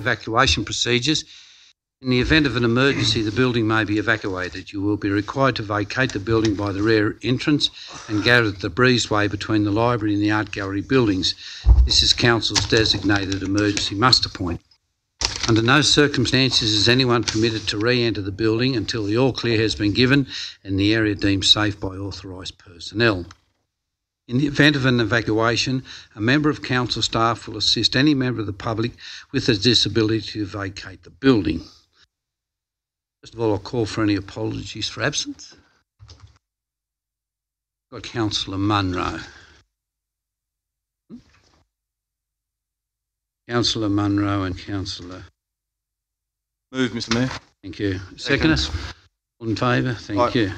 evacuation procedures. In the event of an emergency, the building may be evacuated. You will be required to vacate the building by the rear entrance and gather at the breezeway between the library and the art gallery buildings. This is Council's designated emergency muster point. Under no circumstances is anyone permitted to re-enter the building until the all clear has been given and the area deemed safe by authorised personnel. In the event of an evacuation, a member of council staff will assist any member of the public with a disability to vacate the building. First of all, I'll call for any apologies for absence. I've got Councillor Munro. Councillor Munro and Councillor... Move, Mr Mayor. Thank you. Seconder? All in favour? Thank you.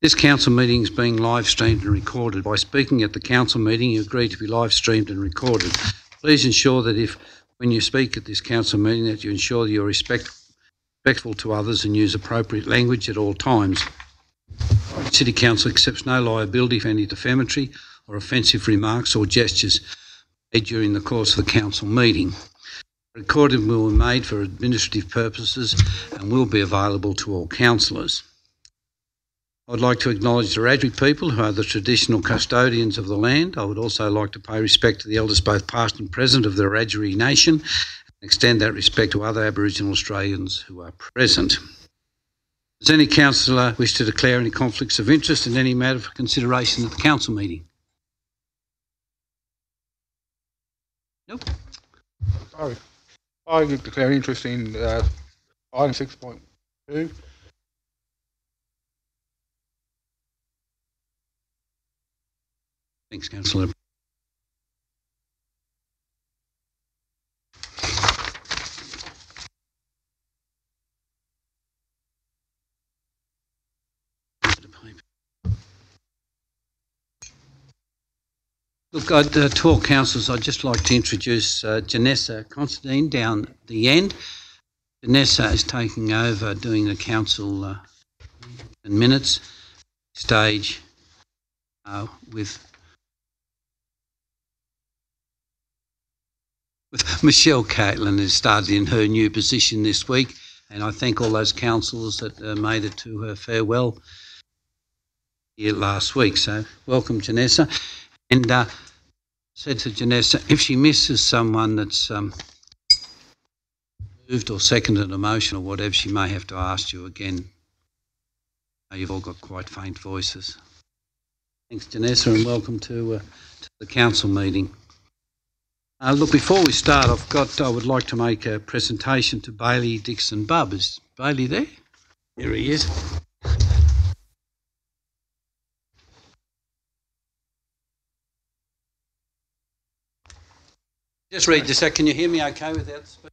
This council meeting is being live streamed and recorded. By speaking at the council meeting, you agree to be live streamed and recorded. Please ensure that when you speak at this council meeting, that you ensure that you're respectful to others and use appropriate language at all times. The City Council accepts no liability for any defamatory or offensive remarks or gestures made during the course of the council meeting. Recording will be made for administrative purposes and will be available to all councillors. I would like to acknowledge the Wiradjuri people who are the traditional custodians of the land. I would also like to pay respect to the elders both past and present of the Wiradjuri nation and extend that respect to other Aboriginal Australians who are present. Does any councillor wish to declare any conflicts of interest in any matter for consideration at the council meeting? Nope. Sorry. I declare interest in item 6.2. Thanks, Councillor. Look, to all councillors, I'd just like to introduce Janessa Constantine down the end. Janessa is taking over doing the council minutes stage with Michelle Catlin, who started in her new position this week, and I thank all those councillors that made it to her farewell here last week. So welcome, Janessa. And said to Janessa, if she misses someone that's moved or seconded a motion or whatever, she may have to ask you again. You've all got quite faint voices. Thanks, Janessa, and welcome to the council meeting. Look, before we start, I would like to make a presentation to Bailey Dixon Bubb. Is Bailey there? There he is. Just read this out. Can you hear me okay without the speaker?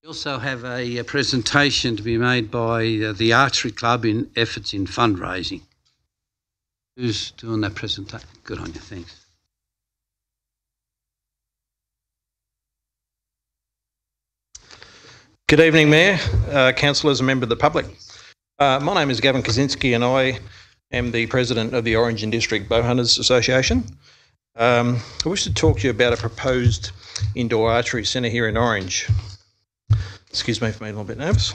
We also have a presentation to be made by the Archery Club in efforts in fundraising. Who's doing that presentation? Good on you, thanks. Good evening, Mayor, councillors and members of the public. My name is Gavin Kaczynski and I am the President of the Orange District Bowhunters Association. I wish to talk to you about a proposed indoor archery centre here in Orange. Excuse me for being a little bit nervous.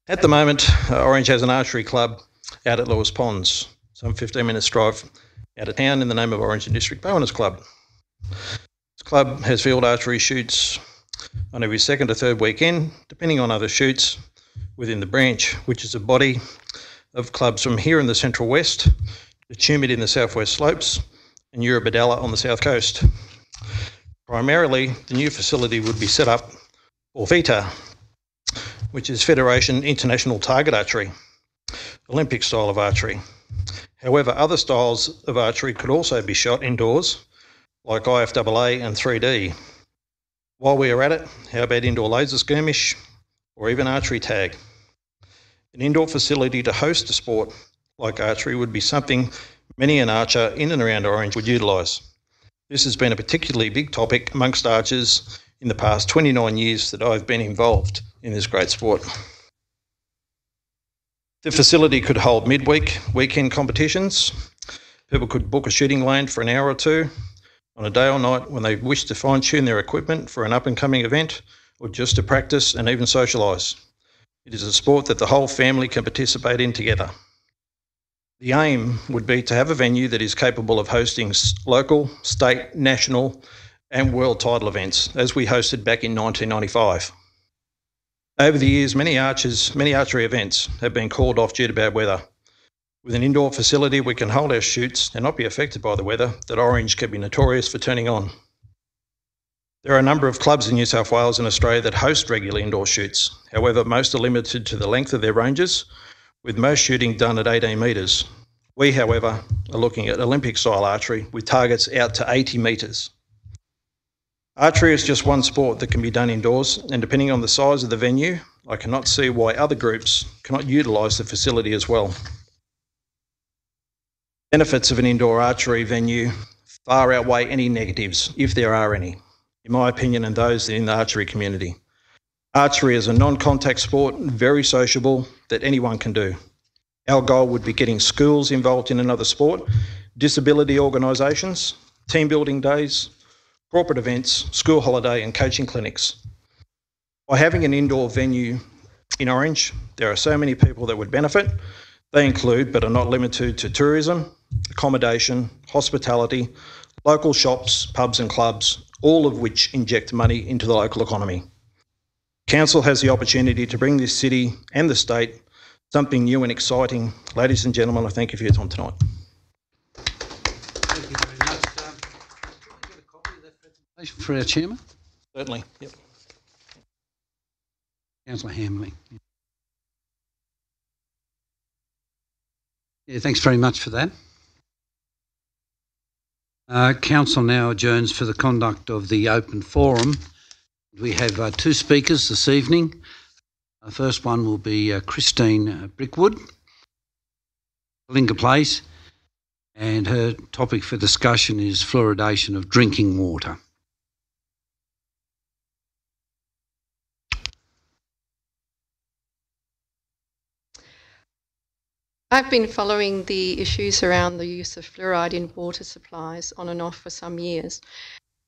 At the moment, Orange has an archery club out at Lewis Ponds, some 15 minutes drive out of town, in the name of Orange District Bowhunters Club. This club has field archery shoots on every second or third weekend, depending on other shoots within the branch, which is a body of clubs from here in the Central West to Tumut in the Southwest Slopes and Eurobodalla on the South Coast. Primarily, the new facility would be set up for FITA, which is Federation International Target Archery, Olympic style of archery. However, other styles of archery could also be shot indoors, like IFAA and 3D. While we are at it, how about indoor laser skirmish or even archery tag? An indoor facility to host a sport like archery would be something many an archer in and around Orange would utilise. This has been a particularly big topic amongst archers in the past 29 years that I've been involved in this great sport. The facility could hold midweek, weekend competitions. People could book a shooting lane for an hour or two on a day or night when they wish to fine-tune their equipment for an up-and-coming event or just to practice and even socialise. It is a sport that the whole family can participate in together. The aim would be to have a venue that is capable of hosting local, state, national and world title events, as we hosted back in 1995. Over the years, many archery events have been called off due to bad weather. With an indoor facility, we can hold our shoots and not be affected by the weather that Orange can be notorious for turning on. There are a number of clubs in New South Wales and Australia that host regular indoor shoots. However, most are limited to the length of their ranges, with most shooting done at 18 metres. We, however, are looking at Olympic-style archery with targets out to 80 metres. Archery is just one sport that can be done indoors, and depending on the size of the venue, I cannot see why other groups cannot utilise the facility as well. Benefits of an indoor archery venue far outweigh any negatives, if there are any, in my opinion, and those in the archery community. Archery is a non-contact sport, very sociable, that anyone can do. Our goal would be getting schools involved in another sport, disability organisations, team building days, corporate events, school holiday and coaching clinics. By having an indoor venue in Orange, there are so many people that would benefit. They include, but are not limited to, tourism, accommodation, hospitality, local shops, pubs and clubs, all of which inject money into the local economy. Council has the opportunity to bring this city and the state something new and exciting. Ladies and gentlemen, I thank you for your time tonight. Thank you very much. Can I get a copy of that presentation for our chairman? Certainly, yep. Councillor Hamley. Yeah, thanks very much for that. Council now adjourns for the conduct of the open forum. We have two speakers this evening. The first one will be Christine Brickwood, Kalinga Place, and her topic for discussion is fluoridation of drinking water. I've been following the issues around the use of fluoride in water supplies on and off for some years.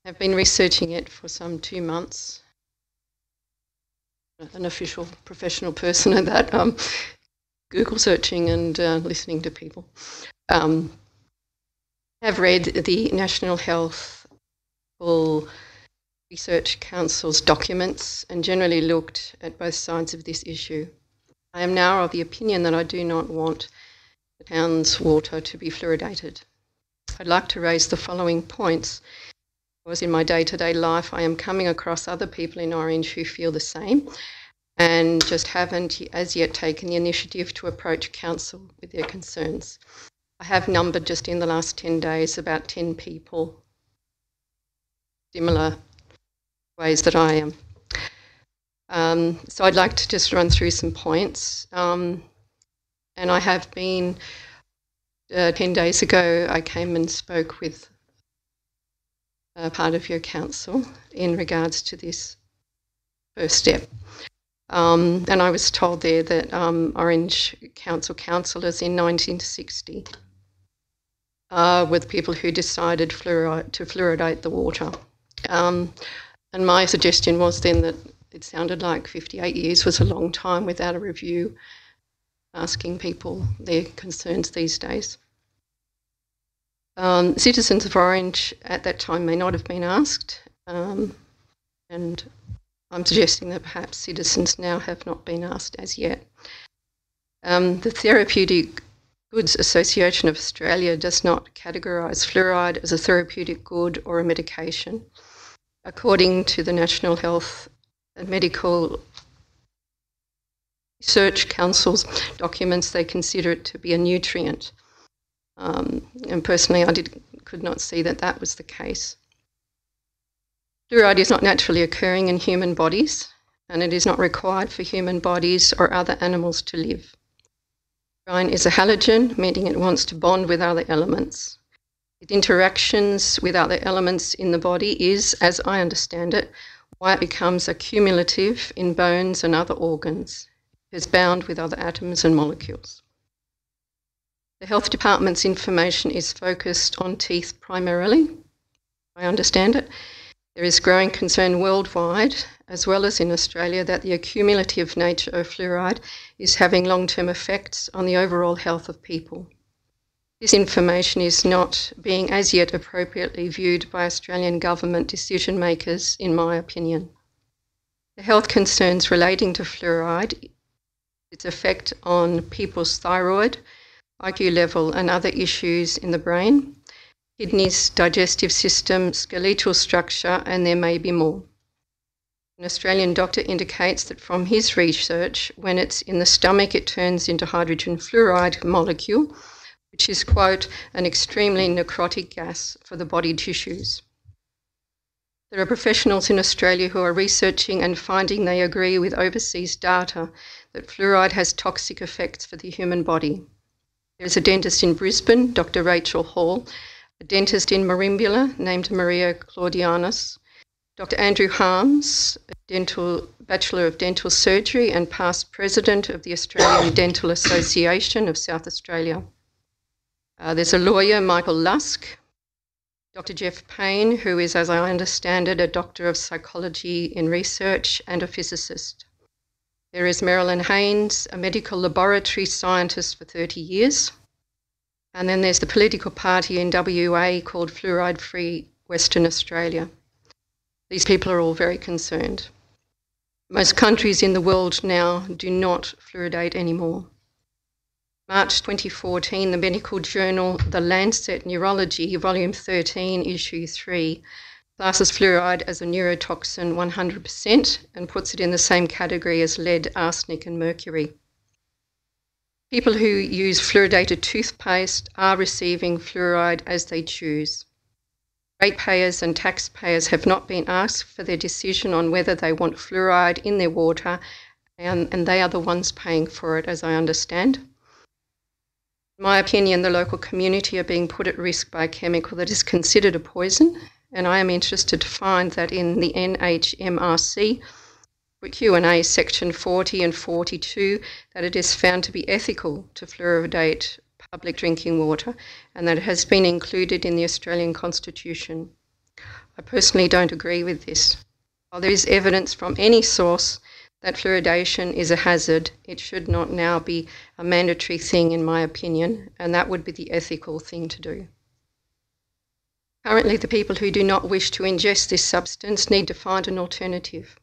I've been researching it for some 2 months. An official professional person at that, Google searching and listening to people. I've read the National Health Research Council's documents and generally looked at both sides of this issue. I am now of the opinion that I do not want the town's water to be fluoridated. I'd like to raise the following points. Because in my day-to-day life, I am coming across other people in Orange who feel the same and just haven't as yet taken the initiative to approach council with their concerns. I have numbered just in the last 10 days about 10 people, similar ways that I am. So I'd like to just run through some points. And I have been, 10 days ago, I came and spoke with part of your council in regards to this first step. And I was told there that Orange Council councillors in 1960 were the people who decided to fluoridate the water. And my suggestion was then that it sounded like 58 years was a long time without a review, asking people their concerns these days. Citizens of Orange at that time may not have been asked, and I'm suggesting that perhaps citizens now have not been asked as yet. The Therapeutic Goods Association of Australia does not categorise fluoride as a therapeutic good or a medication. According to the National Health and Medical Research Council's documents, they consider it to be a nutrient. And personally, I could not see that that was the case. Fluoride is not naturally occurring in human bodies, and it is not required for human bodies or other animals to live. Fluorine is a halogen, meaning it wants to bond with other elements. Its interactions with other elements in the body is, as I understand it, why it becomes accumulative in bones and other organs. It is bound with other atoms and molecules. The Health Department's information is focused on teeth primarily. I understand it. There is growing concern worldwide, as well as in Australia, that the accumulative nature of fluoride is having long-term effects on the overall health of people. This information is not being as yet appropriately viewed by Australian government decision makers, in my opinion. The health concerns relating to fluoride, its effect on people's thyroid, IQ level and other issues in the brain, kidneys, digestive system, skeletal structure, and there may be more. An Australian doctor indicates that from his research, when it's in the stomach, it turns into hydrogen fluoride molecule, which is, quote, an extremely necrotic gas for the body tissues. There are professionals in Australia who are researching and finding they agree with overseas data that fluoride has toxic effects for the human body. There is a dentist in Brisbane, Dr. Rachel Hall, a dentist in Merimbula named Maria Claudianis, Dr. Andrew Harms, a Bachelor of Dental Surgery and past President of the Australian Dental Association of South Australia. There's a lawyer, Michael Lusk, Dr. Jeff Payne, who is, as I understand it, a Doctor of Psychology in Research and a physicist. There is Marilyn Haynes, a medical laboratory scientist for 30 years. And then there's the political party in WA called Fluoride Free Western Australia. These people are all very concerned. Most countries in the world now do not fluoridate anymore. March 2014, the medical journal The Lancet Neurology, Volume 13, Issue 3, classes fluoride as a neurotoxin 100% and puts it in the same category as lead, arsenic and mercury. People who use fluoridated toothpaste are receiving fluoride as they choose. Ratepayers and taxpayers have not been asked for their decision on whether they want fluoride in their water, and they are the ones paying for it, as I understand. In my opinion, the local community are being put at risk by a chemical that is considered a poison, and I am interested to find that in the NHMRC Q&A section 40 and 42 that it is found to be ethical to fluoridate public drinking water and that it has been included in the Australian Constitution. I personally don't agree with this. While there is evidence from any source that fluoridation is a hazard, it should not now be a mandatory thing in my opinion, and that would be the ethical thing to do. Currently, the people who do not wish to ingest this substance need to find an alternative.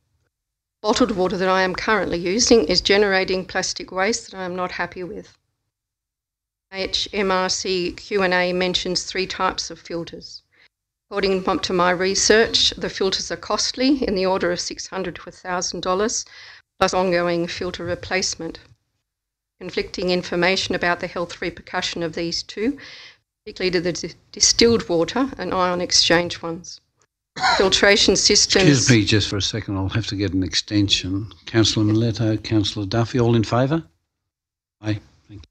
Bottled water that I am currently using is generating plastic waste that I am not happy with. HMRC Q&A mentions 3 types of filters. According to my research, the filters are costly, in the order of $600 to $1,000, plus ongoing filter replacement. Conflicting information about the health repercussion of these two, particularly to the distilled water and ion exchange ones. filtration systems. Excuse me just for a second, I'll have to get an extension. Councillor Miletto, Councillor Duffy, all in favour? Aye. Thank you.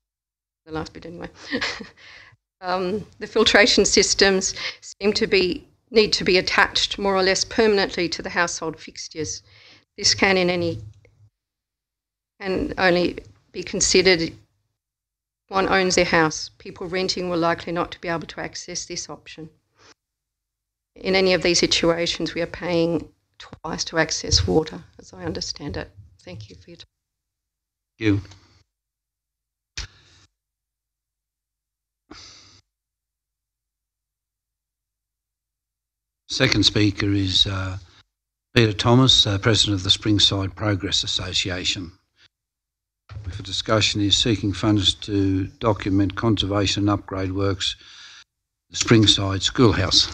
The last bit anyway. The filtration systems seem to need to be attached more or less permanently to the household fixtures. This can only be considered if one owns their house. People renting will likely not to be able to access this option. In any of these situations, we are paying twice to access water, as I understand it. Thank you for your time. Thank you. Second speaker is Peter Thomas, President of the Springside Progress Association. For discussion is seeking funds to document conservation and upgrade works at the Springside Schoolhouse.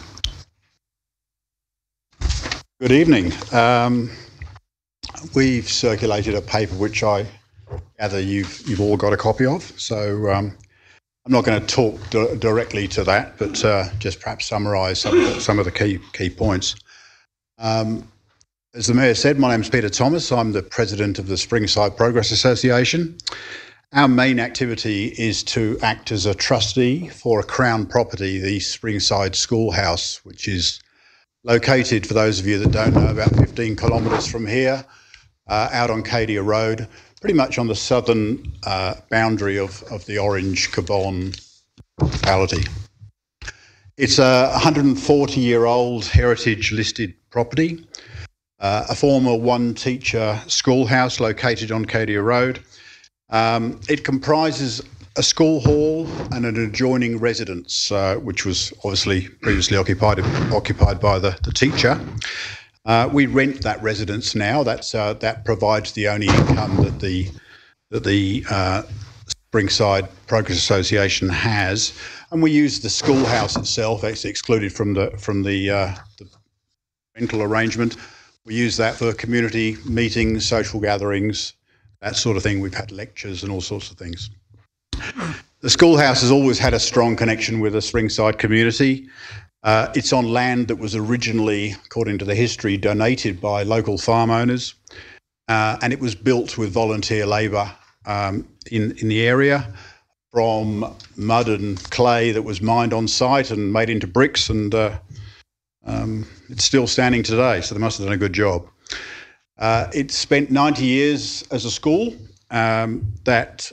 Good evening. We've circulated a paper which I gather you've all got a copy of. So I'm not going to talk directly to that, but just perhaps summarise some of the key points. As the Mayor said, my name is Peter Thomas. I'm the President of the Springside Progress Association. Our main activity is to act as a trustee for a Crown property, the Springside Schoolhouse, which is located, for those of you that don't know, about 15 kilometres from here, out on Cadia Road, pretty much on the southern boundary of the Orange Cabonne locality. It's a 140-year-old heritage listed property, a former one-teacher schoolhouse located on Cadia Road. It comprises a school hall and an adjoining residence, which was obviously previously occupied by the teacher. We rent that residence now. That provides the only income that the Springside Progress Association has, and we use the schoolhouse itself. It's excluded from the rental arrangement. We use that for community meetings, social gatherings, that sort of thing. We've had lectures and all sorts of things. The schoolhouse has always had a strong connection with the Springside community. It's on land that was originally, according to the history, donated by local farm owners, and it was built with volunteer labour in the area from mud and clay that was mined on site and made into bricks, and it's still standing today, so they must have done a good job. It spent 90 years as a school. That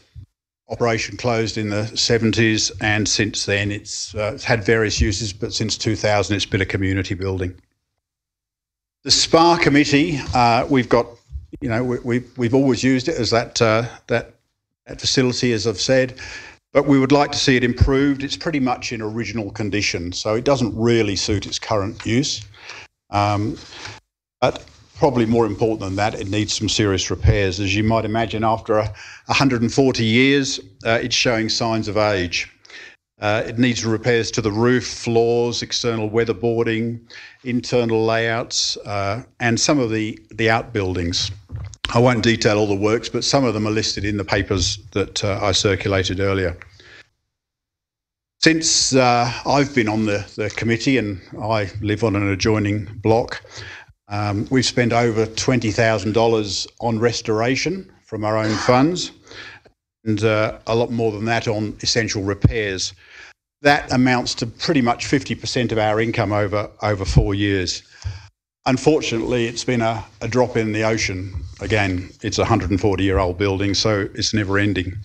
operation closed in the 70s, and since then it's had various uses, but since 2000 it's been a community building. The SPA committee, we've got, we've always used it as that facility, as I've said, but we would like to see it improved. It's pretty much in original condition, so it doesn't really suit its current use. But probably more important than that, it needs some serious repairs. As you might imagine, after 140 years, it's showing signs of age. It needs repairs to the roof, floors, external weatherboarding, internal layouts, and some of the outbuildings. I won't detail all the works, but some of them are listed in the papers that I circulated earlier. Since I've been on the committee, and I live on an adjoining block, we've spent over $20,000 on restoration from our own funds, and a lot more than that on essential repairs. That amounts to pretty much 50% of our income over 4 years. Unfortunately, it's been a drop in the ocean. Again, it's a 140-year-old building, so it's never ending.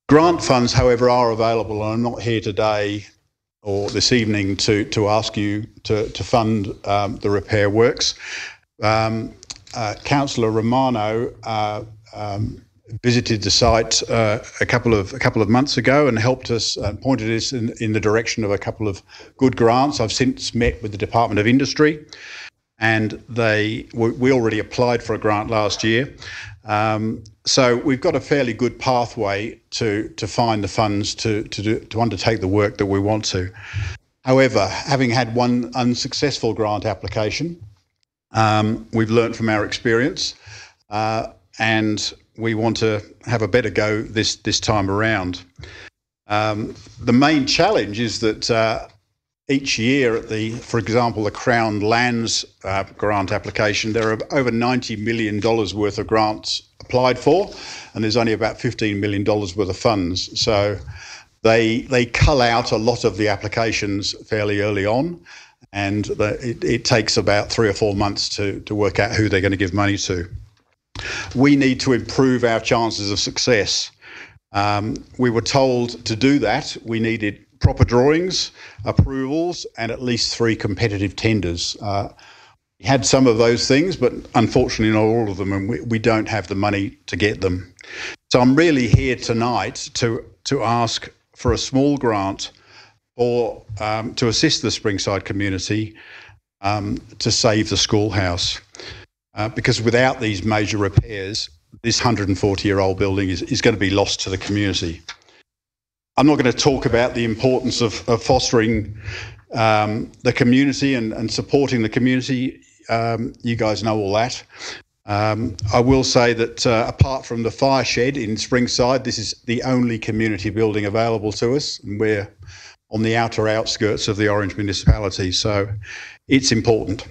Grant funds, however, are available, and I'm not here today or this evening to ask you to fund the repair works. Councillor Romano visited the site a couple of months ago and helped us, pointed us in the direction of a couple of good grants. I've since met with the Department of Industry, and we already applied for a grant last year. So we've got a fairly good pathway to find the funds to undertake the work that we want to. However, having had one unsuccessful grant application, we've learnt from our experience, and we want to have a better go this time around. The main challenge is that each year at for example, the Crown Lands grant application, there are over $90 million worth of grants applied for, and there's only about $15 million worth of funds. So they cull out a lot of the applications fairly early on, and it takes about 3 or 4 months to work out who they're going to give money to. We need to improve our chances of success. We were told to do that we needed proper drawings, approvals, and at least 3 competitive tenders. We had some of those things, but unfortunately not all of them, and we don't have the money to get them. So I'm really here tonight to ask for a small grant or to assist the Springside community to save the schoolhouse. Because without these major repairs, this 140-year-old building is going to be lost to the community. I'm not going to talk about the importance of fostering the community and supporting the community. You guys know all that. I will say that apart from the fire shed in Springside, this is the only community building available to us, and we're on the outer outskirts of the Orange municipality, so it's important.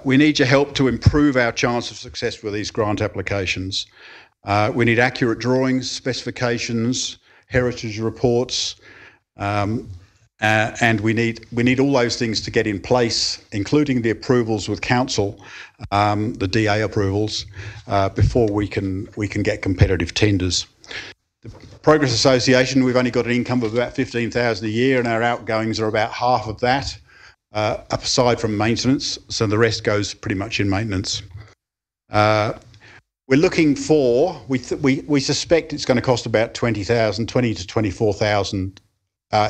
We need your help to improve our chance of success with these grant applications. We need accurate drawings, specifications, heritage reports, and we need all those things to get in place, including the approvals with council, the DA approvals, before we can get competitive tenders. The Progress Association, we've only got an income of about $15,000 a year, and our outgoings are about half of that, aside from maintenance. So the rest goes pretty much in maintenance. We're looking for, we suspect it's going to cost about $20,000 to $24,000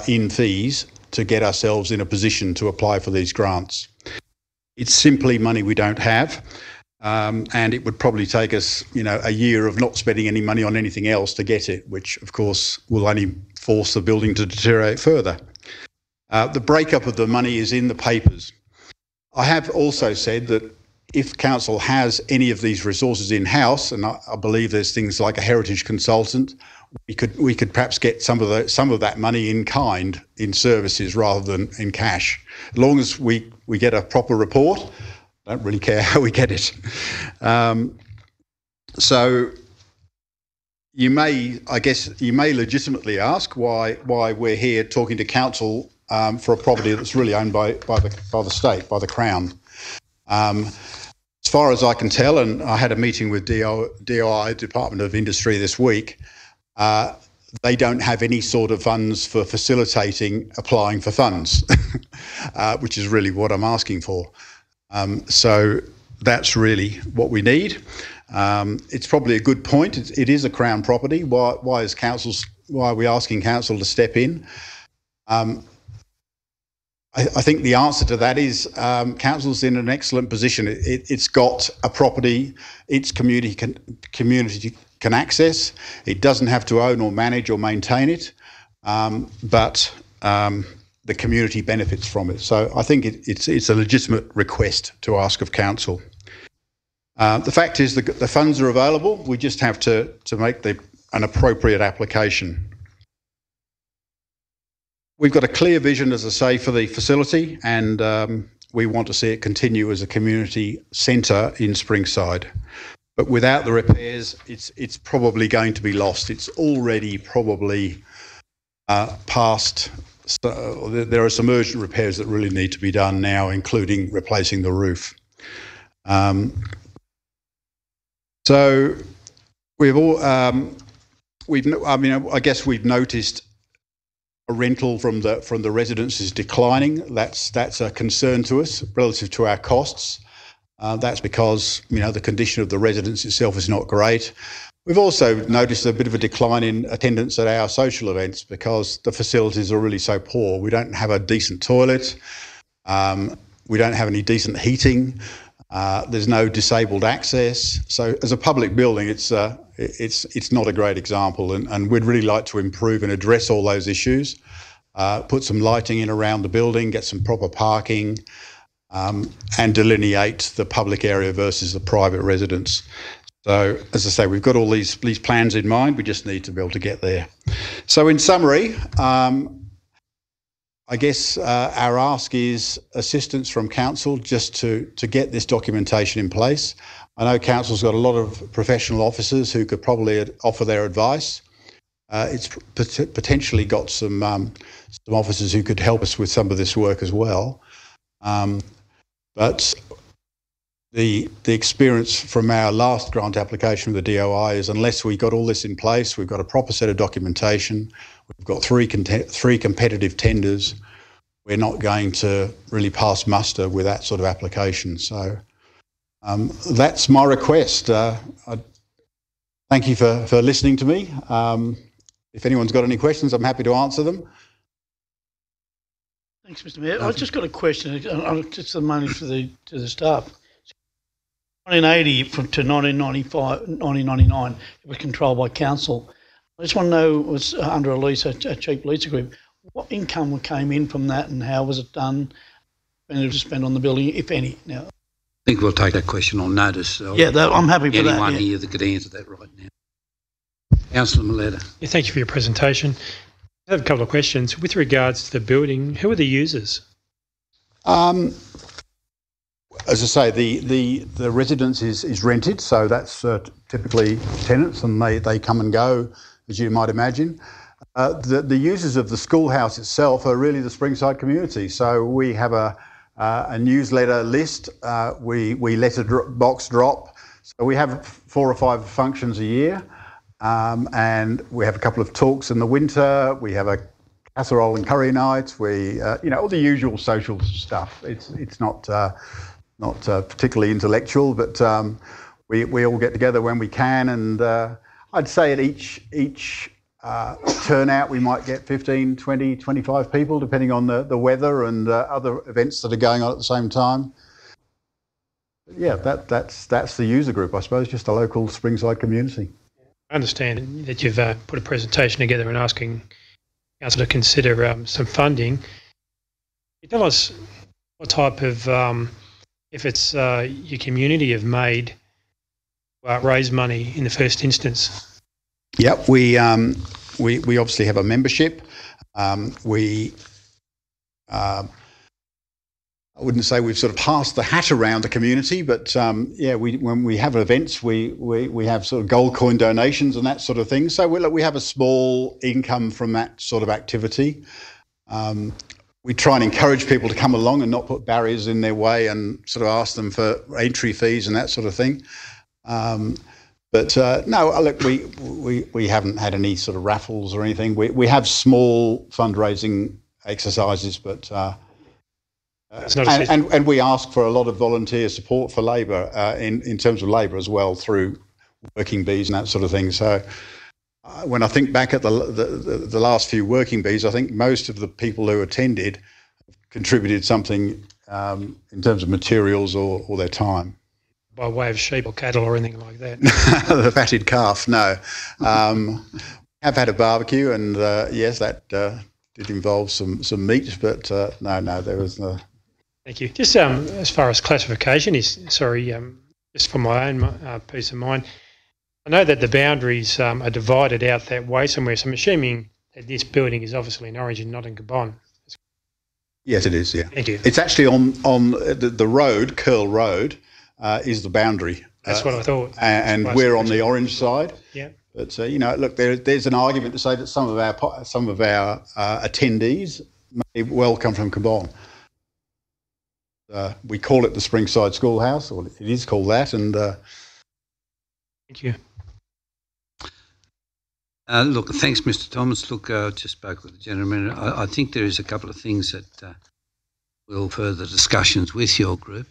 in fees to get ourselves in a position to apply for these grants. It's simply money we don't have, and it would probably take us, a year of not spending any money on anything else to get it, which of course will only force the building to deteriorate further. The breakup of the money is in the papers. I have also said that if council has any of these resources in-house, and I believe there's things like a heritage consultant, we could perhaps get some of that money in kind, in services rather than in cash. As long as we get a proper report, I don't really care how we get it. So you may legitimately ask why we're here talking to council for a property that's really owned by the state, by the Crown. As far as I can tell, and I had a meeting with DOI, Department of Industry, this week, they don't have any sort of funds for facilitating applying for funds, which is really what I'm asking for. So that's really what we need. It's probably a good point. It is a Crown property. Why are we asking council to step in? I think the answer to that is council's in an excellent position. It's got a property its community can access. It doesn't have to own or manage or maintain it, but the community benefits from it. So I think it's a legitimate request to ask of council. The fact is the funds are available. We just have to make an appropriate application. We've got a clear vision, as I say, for the facility, and we want to see it continue as a community centre in Springside. But without the repairs, it's probably going to be lost. It's already probably past. So there are some urgent repairs that really need to be done now, including replacing the roof. So we've all, I guess we've noticed a rental from the residents is declining. That's a concern to us relative to our costs. That's because the condition of the residence itself is not great. We've also noticed a bit of a decline in attendance at our social events because the facilities are really so poor. We don't have a decent toilet. We don't have any decent heating. There's no disabled access. So as a public building, it's not a great example, and we'd really like to improve and address all those issues, put some lighting in around the building, get some proper parking, and delineate the public area versus the private residence. So as I say, we've got all these plans in mind. We just need to be able to get there. So in summary, I I guess our ask is assistance from council just to get this documentation in place. I know council's got a lot of professional officers who could probably offer their advice. It's potentially got some officers who could help us with some of this work as well. But the experience from our last grant application with the DOI is unless we got all this in place, we've got a proper set of documentation, we've got three competitive tenders, we're not going to really pass muster with that sort of application. So that's my request. Thank you for listening to me. If anyone's got any questions, I'm happy to answer them. Thanks, Mr. Mayor. I've just got a question. It's the money to the staff. 1980 to 1999, it was controlled by council. I just want to know, it was under a lease, a cheap lease agreement, what income came in from that and how was it done? And it was spent on the building, if any. Now, I think we'll take that question on notice. I'm happy for that. Anyone here that could answer that right now. Councillor Maletta. Yeah, thank you for your presentation. I have a couple of questions. With regards to the building, who are the users? As I say, the residence is rented, so that's typically tenants, and they come and go, as you might imagine. The users of the schoolhouse itself are really the Springside community. So we have a newsletter list. We let a box drop. So we have 4 or 5 functions a year, and we have a couple of talks in the winter. We have a casserole and curry night. We, all the usual social stuff. It's not particularly intellectual, but we all get together when we can, and I'd say at each turnout we might get 15, 20, 25 people, depending on the weather and other events that are going on at the same time. But yeah, that's the user group, I suppose, just a local Springside community. I understand that you've put a presentation together and asking council to consider some funding. Can you tell us what type of efforts your community have made to raise money in the first instance? Yep, we obviously have a membership. I wouldn't say we've sort of passed the hat around the community, but when we have events, we have sort of gold coin donations and that sort of thing. So we have a small income from that sort of activity. We try and encourage people to come along and not put barriers in their way and sort of ask them for entry fees and that sort of thing. But no, look, we haven't had any sort of raffles or anything. We have small fundraising exercises, but and we ask for a lot of volunteer support for labour in terms of labour as well through working bees and that sort of thing. So when I think back at the last few working bees, I think most of the people who attended contributed something in terms of materials or their time. By way of sheep or cattle or anything like that? The fatted calf, no. Have had a barbecue, and yes, that did involve some meat, but no, there was no. Thank you. Just as far as classification is, just for my own peace of mind, I know that the boundaries are divided out that way somewhere, so I'm assuming that this building is obviously in Orange, not in Gabon. Yes, it is, yeah. Thank you. It's actually on the road, Curl Road, is the boundary. That's what I thought. And we're on the Orange side. Yeah. But, look, there's an argument to say that some of our attendees may well come from Gabon. We call it the Springside Schoolhouse, or it is called that, and... Thank you. Look, thanks, Mr. Thomas. Look, I just spoke with the gentleman. I think there is a couple of things that will further discussions with your group.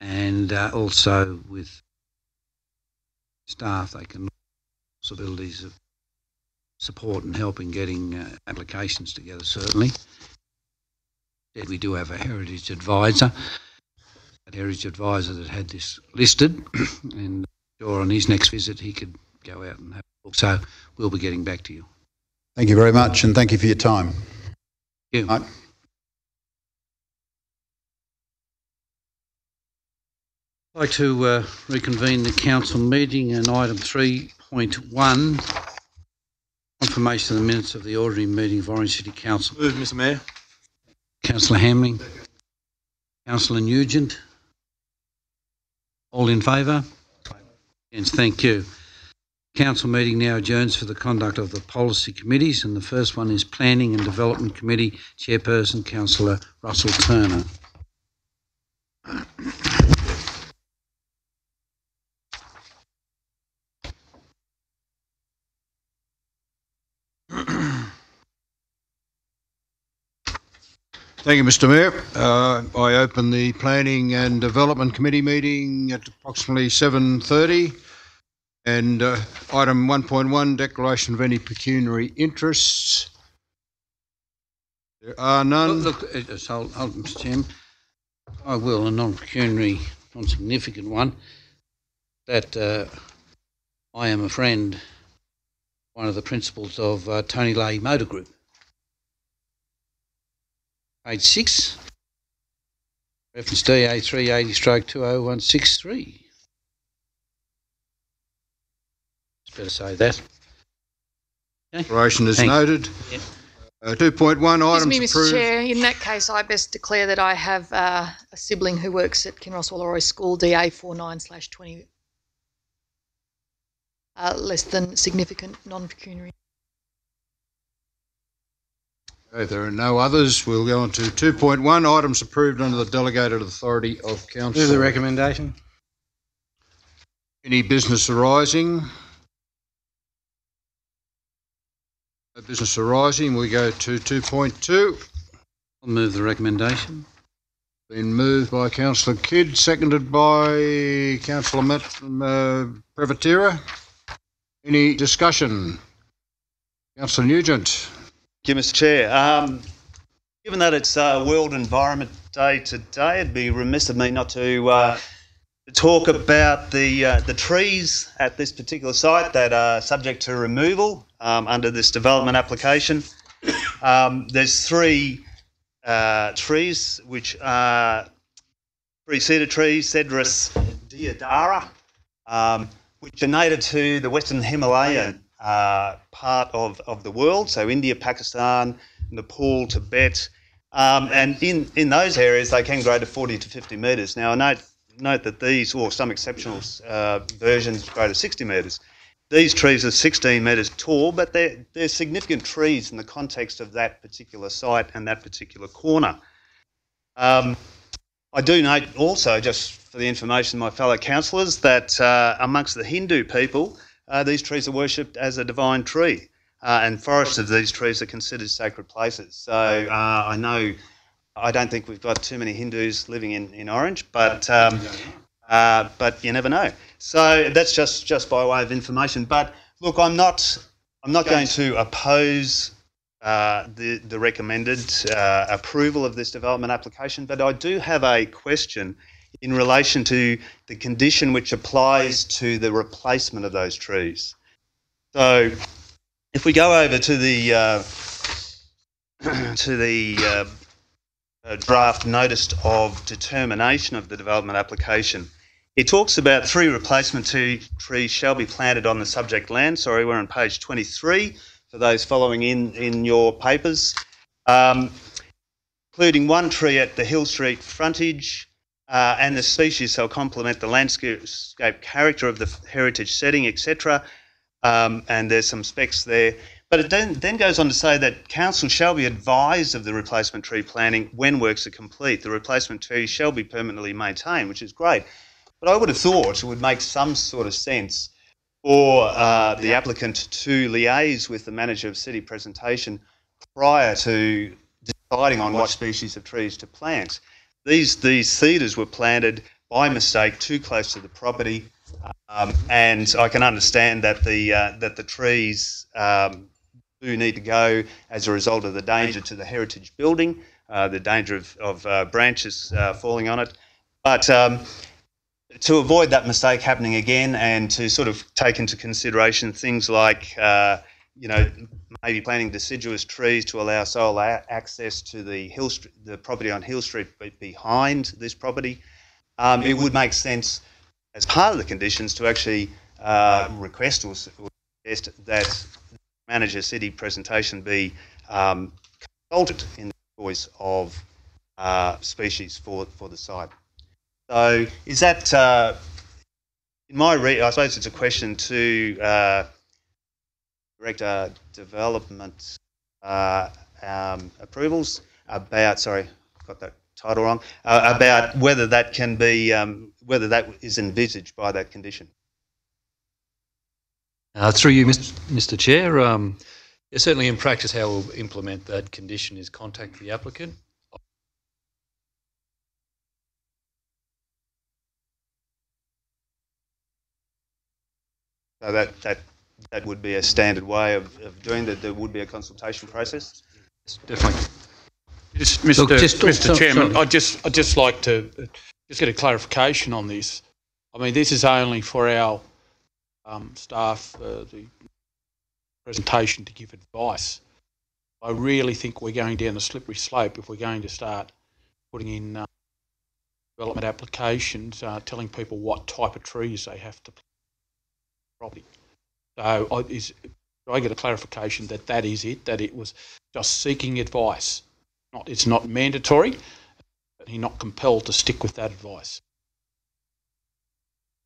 And also with staff, they can look at possibilities of support and help in getting applications together, certainly. We do have a heritage advisor. That heritage advisor that had this listed, and sure on his next visit he could go out and have a look. So we'll be getting back to you. Thank you very much, and thank you for your time. Thank you. Right. I'd like to reconvene the council meeting, and item 3.1 Confirmation of the minutes of the ordinary meeting of Orange City Council. Move, Mr Mayor. Councillor Hamling. Councillor Nugent. All in favour? Yes, thank you. Council meeting now adjourns for the conduct of the policy committees, and the first one is Planning and Development Committee Chairperson, Councillor Russell Turner. Thank you, Mr Mayor. I open the Planning and Development Committee meeting at approximately 7:30. And item 1.1, declaration of any pecuniary interests. There are none. Look, hold, Mr Chairman. I will, a non-pecuniary, non-significant one, that I am a friend, one of the principals of Tony Leahy Motor Group. Page 6, reference DA 380/20163. It's better say that. Okay. Declaration is Thank you. noted. Yep. 2.1, items Excuse me, Mr approved. Chair. In that case, I best declare that I have a sibling who works at Kinross Woolloomooloo School, DA 49/20, less than significant non-pecuniary. If there are no others, we'll go on to 2.1, items approved under the delegated authority of council. Move the recommendation. Any business arising? No business arising. We go to 2.2. I'll move the recommendation. Been moved by Councillor Kidd, seconded by Councillor Prevatira. Any discussion? Councillor Nugent. Thank you, Mr Chair. Given that it's World Environment Day today, it'd be remiss of me not to talk about the trees at this particular site that are subject to removal under this development application. There's three trees which are three-cedar trees, Cedrus deodara, which are native to the Western Himalayan part of the world, so India, Pakistan, Nepal, Tibet, and in those areas they can grow to 40 to 50 metres. Now I note that these, or some exceptional versions, grow to 60 metres. These trees are 16 metres tall, but they're significant trees in the context of that particular site and that particular corner. I do note also, just for the information of my fellow councillors, that amongst the Hindu people, these trees are worshipped as a divine tree, and forests of these trees are considered sacred places. So I don't think we've got too many Hindus living in Orange, but you never know. So that's just by way of information. But look, I'm not going to oppose the recommended approval of this development application, but I do have a question in relation to the condition which applies to the replacement of those trees. So if we go over to the draft notice of determination of the development application, it talks about 3 replacement trees shall be planted on the subject land. Sorry, we're on page 23 for those following in your papers, including 1 tree at the Hill Street frontage, and the species shall complement the landscape character of the heritage setting, etc. And there's some specs there. But it then goes on to say that council shall be advised of the replacement tree planting when works are complete. The replacement tree shall be permanently maintained, which is great. But I would have thought it would make some sort of sense for the applicant to liaise with the manager of city presentation prior to deciding on what species of trees to plant. These cedars were planted by mistake too close to the property, and I can understand that the trees do need to go as a result of the danger to the heritage building, the danger of branches falling on it. But to avoid that mistake happening again, and to sort of take into consideration things like maybe planting deciduous trees to allow sole access to the property on Hill Street behind this property, it would make sense as part of the conditions to actually request or suggest that the manager city presentation be consulted in the choice of species for the site. So is that, in my I suppose it's a question to Director Development Approvals about, sorry, got that title wrong, about whether that can be, whether that is envisaged by that condition. Through you, Mr. Chair, certainly in practice how we'll implement that condition is contact the applicant. So that would be a standard way of doing that. There would be a consultation process. Yes, definitely. Mr. Chairman, I'd just like to just get a clarification on this. I mean, this is only for our staff, the presentation to give advice. I really think we're going down the slippery slope if we're going to start putting in development applications, telling people what type of trees they have to plant property. So I get a clarification that that is it, that it was just seeking advice. It's not mandatory, but you're not compelled to stick with that advice.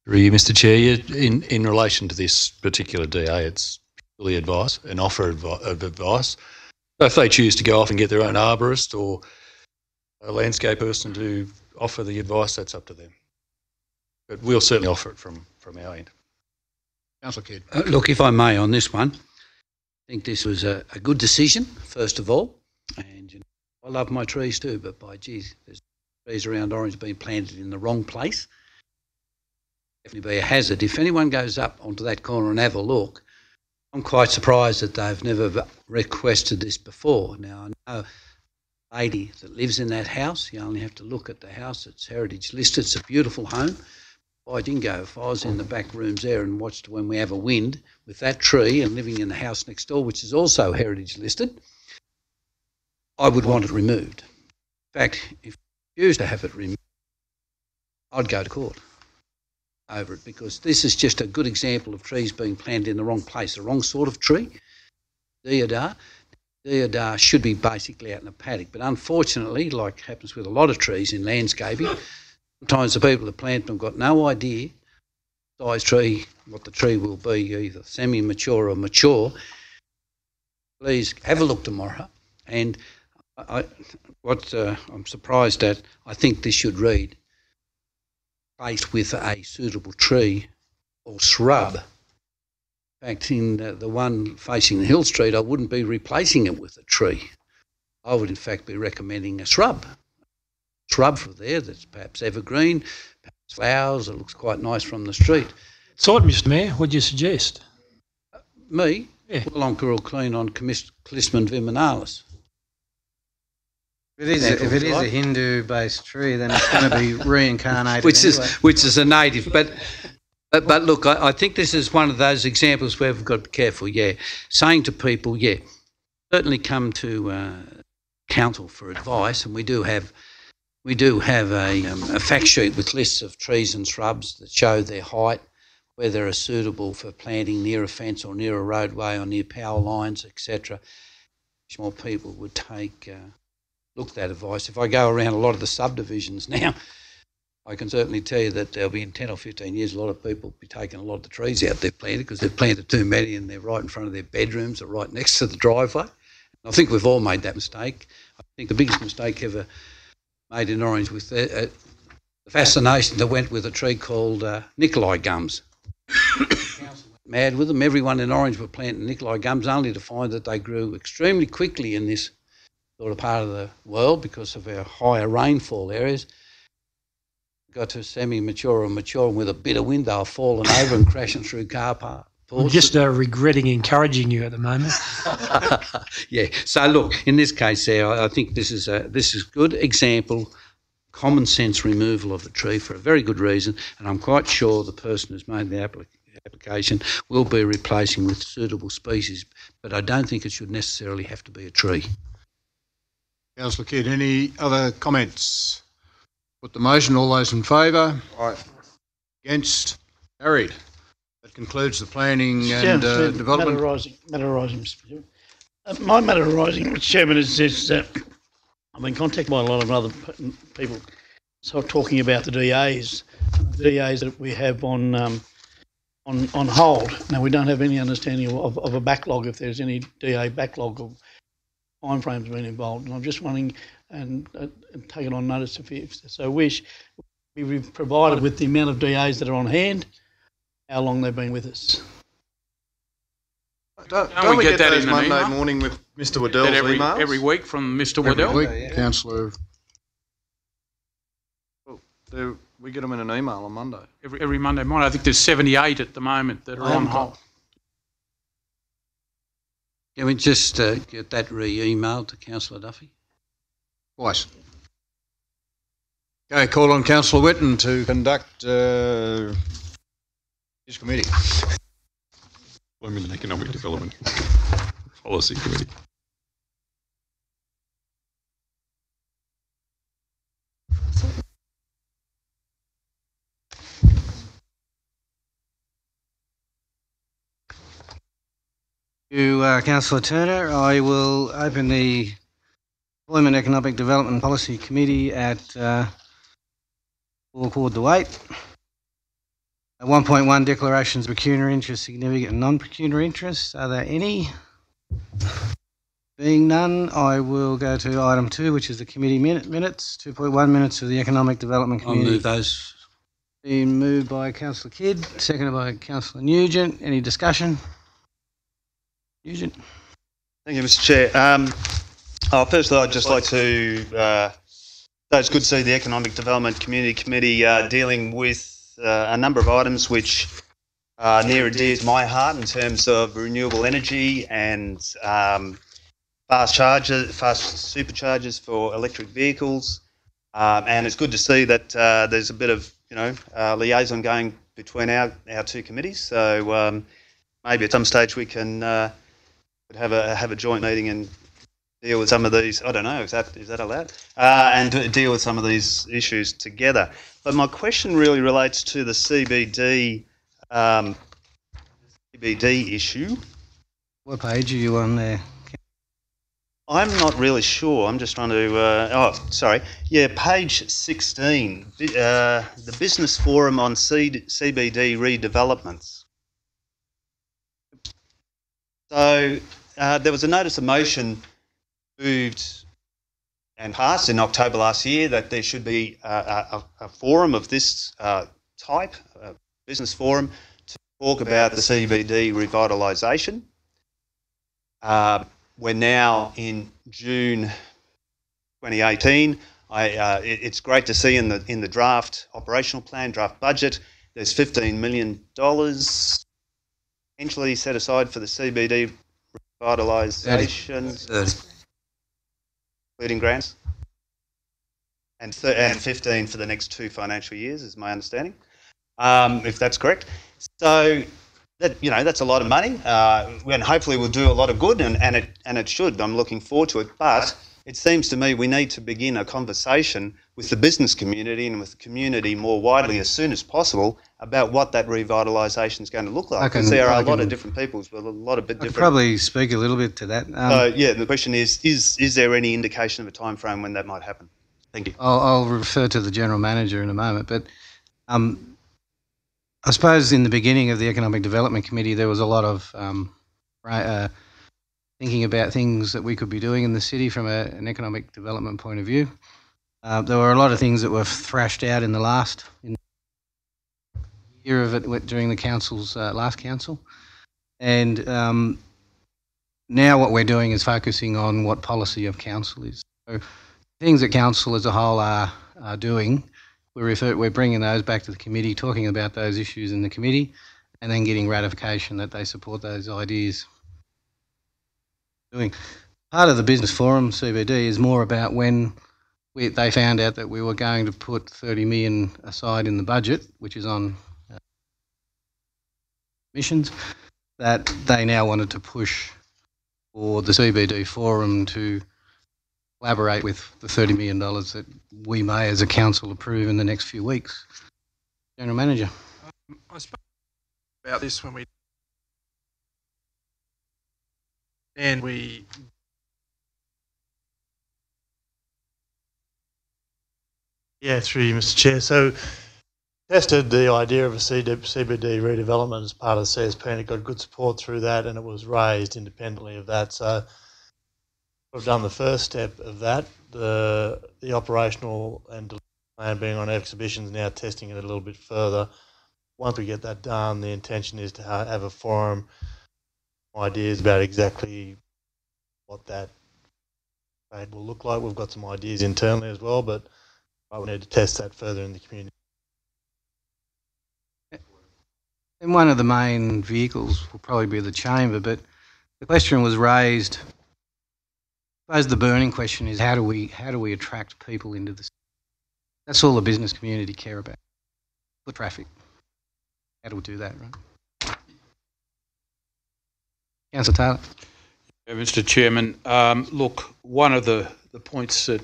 Through you, Mr. Chair, in relation to this particular DA, it's purely advice, an offer of advice. So if they choose to go off and get their own arborist or a landscape person to offer the advice, that's up to them. But we'll certainly offer it from our end. Councillor Kidd. Look, if I may, on this one, I think this was a good decision, first of all. And you know, I love my trees too, but by geez, there's trees around Orange being planted in the wrong place. Definitely be a hazard. If anyone goes up onto that corner and have a look, I'm quite surprised that they've never requested this before. Now, I know a lady that lives in that house, you only have to look at the house, it's heritage listed, it's a beautiful home. By jingo, if I was in the back rooms there and watched when we have a wind with that tree and living in the house next door, which is also heritage listed, I would want it removed. In fact, if you used to have it removed, I'd go to court over it, because this is just a good example of trees being planted in the wrong place, the wrong sort of tree. Deodar should be basically out in a paddock, but unfortunately, like happens with a lot of trees in landscaping, sometimes the people that plant them got no idea size tree, what the tree will be, either semi-mature or mature. Please have a look tomorrow. And I'm surprised at, I think this should read, placed with a suitable tree or shrub. In fact, in the one facing the Hill Street, I wouldn't be replacing it with a tree. I would in fact be recommending a shrub. Shrub for there that's perhaps evergreen, perhaps flowers, it looks quite nice from the street. So, Mr. Mayor, what do you suggest? Me? Yeah. Well, I'm real keen on Clismon viminalis. If it is a Hindu-based tree, then it's going to be reincarnated which anyway. is a native. But look, I think this is one of those examples where we've got to be careful, saying to people, certainly come to council for advice, and we do have a fact sheet with lists of trees and shrubs that show their height, whether are suitable for planting near a fence or near a roadway or near power lines, etc. More people would take look at that advice. If I go around a lot of the subdivisions now, I can certainly tell you that there'll be in 10 or 15 years, a lot of people will be taking a lot of the trees out they've planted because they've planted too many and they're right in front of their bedrooms or right next to the driveway. And I think we've all made that mistake. I think the biggest mistake ever made in Orange with the fascination that went with a tree called Nicolai gums. Mad with them. Everyone in Orange were planting Nicolai gums, only to find that they grew extremely quickly in this sort of part of the world because of our higher rainfall areas. Got to semi-mature or mature, and with a bit of wind they're falling over and crashing through car parks. I'm just regretting encouraging you at the moment. So look, in this case there, I think this is a good example, common sense removal of the tree for a very good reason, and I'm quite sure the person who's made the application will be replacing with suitable species, but I don't think it should necessarily have to be a tree. Councillor Kidd, any other comments? Put the motion. All those in favour? Aye. Against? Carried. That concludes the planning Mr. and Chairman, development. Matter arising, Mr. Chairman. My matter arising, Mr. Chairman, is this: I've been contacted by a lot of other people, talking about the DAs that we have on hold. Now, we don't have any understanding of a backlog, if there's any DA backlog of timeframes being involved. And I'm just wondering, and taking on notice if so wish, be provided with the amount of DAs that are on hand, how long they've been with us. Don't we get that in an Monday email? morning with Mr. Waddell's emails? Every week from Mr. Every Waddell? week, Councillor. We get them in an email on Monday. Every Monday morning. I think there's 78 at the moment that are on hold. Can we just get that re-emailed to Councillor Duffy? Twice. Okay, call on Councillor Whitten to conduct his committee. Employment and Economic Development Policy Committee. To Councillor Turner, I will open the Employment Economic Development Policy Committee at 4:15. 1.1 declarations of pecuniary interest, significant and non-pecuniary interests. Are there any? Being none, I will go to item 2, which is the committee minutes. 2.1 minutes of the Economic Development I'll Committee. move those. Been moved by Councillor Kidd, seconded by Councillor Nugent. Any discussion? Nugent. Thank you, Mr. Chair. Firstly, I'd just like to say it's good to see the Economic Development Committee dealing with a number of items which are near and dear to my heart in terms of renewable energy and fast superchargers for electric vehicles. And it's good to see that there's a bit of liaison going between our two committees. So maybe at some stage we can have a joint meeting and deal with some of these. I don't know, is that allowed? And deal with some of these issues together. But my question really relates to the CBD issue. What page are you on there? I'm not really sure. I'm just trying to. Page 16. The Business Forum on CBD redevelopments. So there was a notice of motion moved and passed in October last year that there should be a forum of this type, a business forum, to talk about the CBD revitalisation. We're now in June 2018. It's great to see in the draft operational plan, draft budget, there's $15 million potentially set aside for the CBD revitalisation, including grants, and 15 for the next 2 financial years, is my understanding, if that's correct. So that's a lot of money, and hopefully we'll do a lot of good, and it should. I'm looking forward to it, but it seems to me we need to begin a conversation with the business community and with the community more widely as soon as possible about what that revitalisation is going to look like. Because there are a lot of different peoples with a lot of different. I could probably speak a little bit to that. The question is there any indication of a time frame when that might happen? Thank you. I'll refer to the General Manager in a moment, but I suppose in the beginning of the Economic Development Committee there was a lot of thinking about things that we could be doing in the city from an economic development point of view. There were a lot of things that were thrashed out in the last year of it during the council's last council, and now what we're doing is focusing on what policy of council is. So things that council as a whole are doing, we're bringing those back to the committee, talking about those issues in the committee, and then getting ratification that they support those ideas. Part of the business forum CBD is more about when they found out that we were going to put 30 million aside in the budget, which is on missions, that they now wanted to push for the CBD forum to collaborate with the $30 million that we may as a council approve in the next few weeks. General Manager. I suppose about this when we Yeah, through you, Mr. Chair. So, tested the idea of a CBD redevelopment as part of the CSP, and it got good support through that, and it was raised independently of that. So, we've done the first step of that. The operational and delivery plan being on exhibitions, now testing it a little bit further. Once we get that done, the intention is to have a forum, ideas about exactly what that will look like. We've got some ideas internally as well, but we need to test that further in the community. And one of the main vehicles will probably be the chamber, but the question was raised. I suppose the burning question is how do we attract people into this? That's all the business community care about. Foot traffic. How do we do that, right? Councillor Taylor. Yeah, Mr. Chairman, look, one of the points that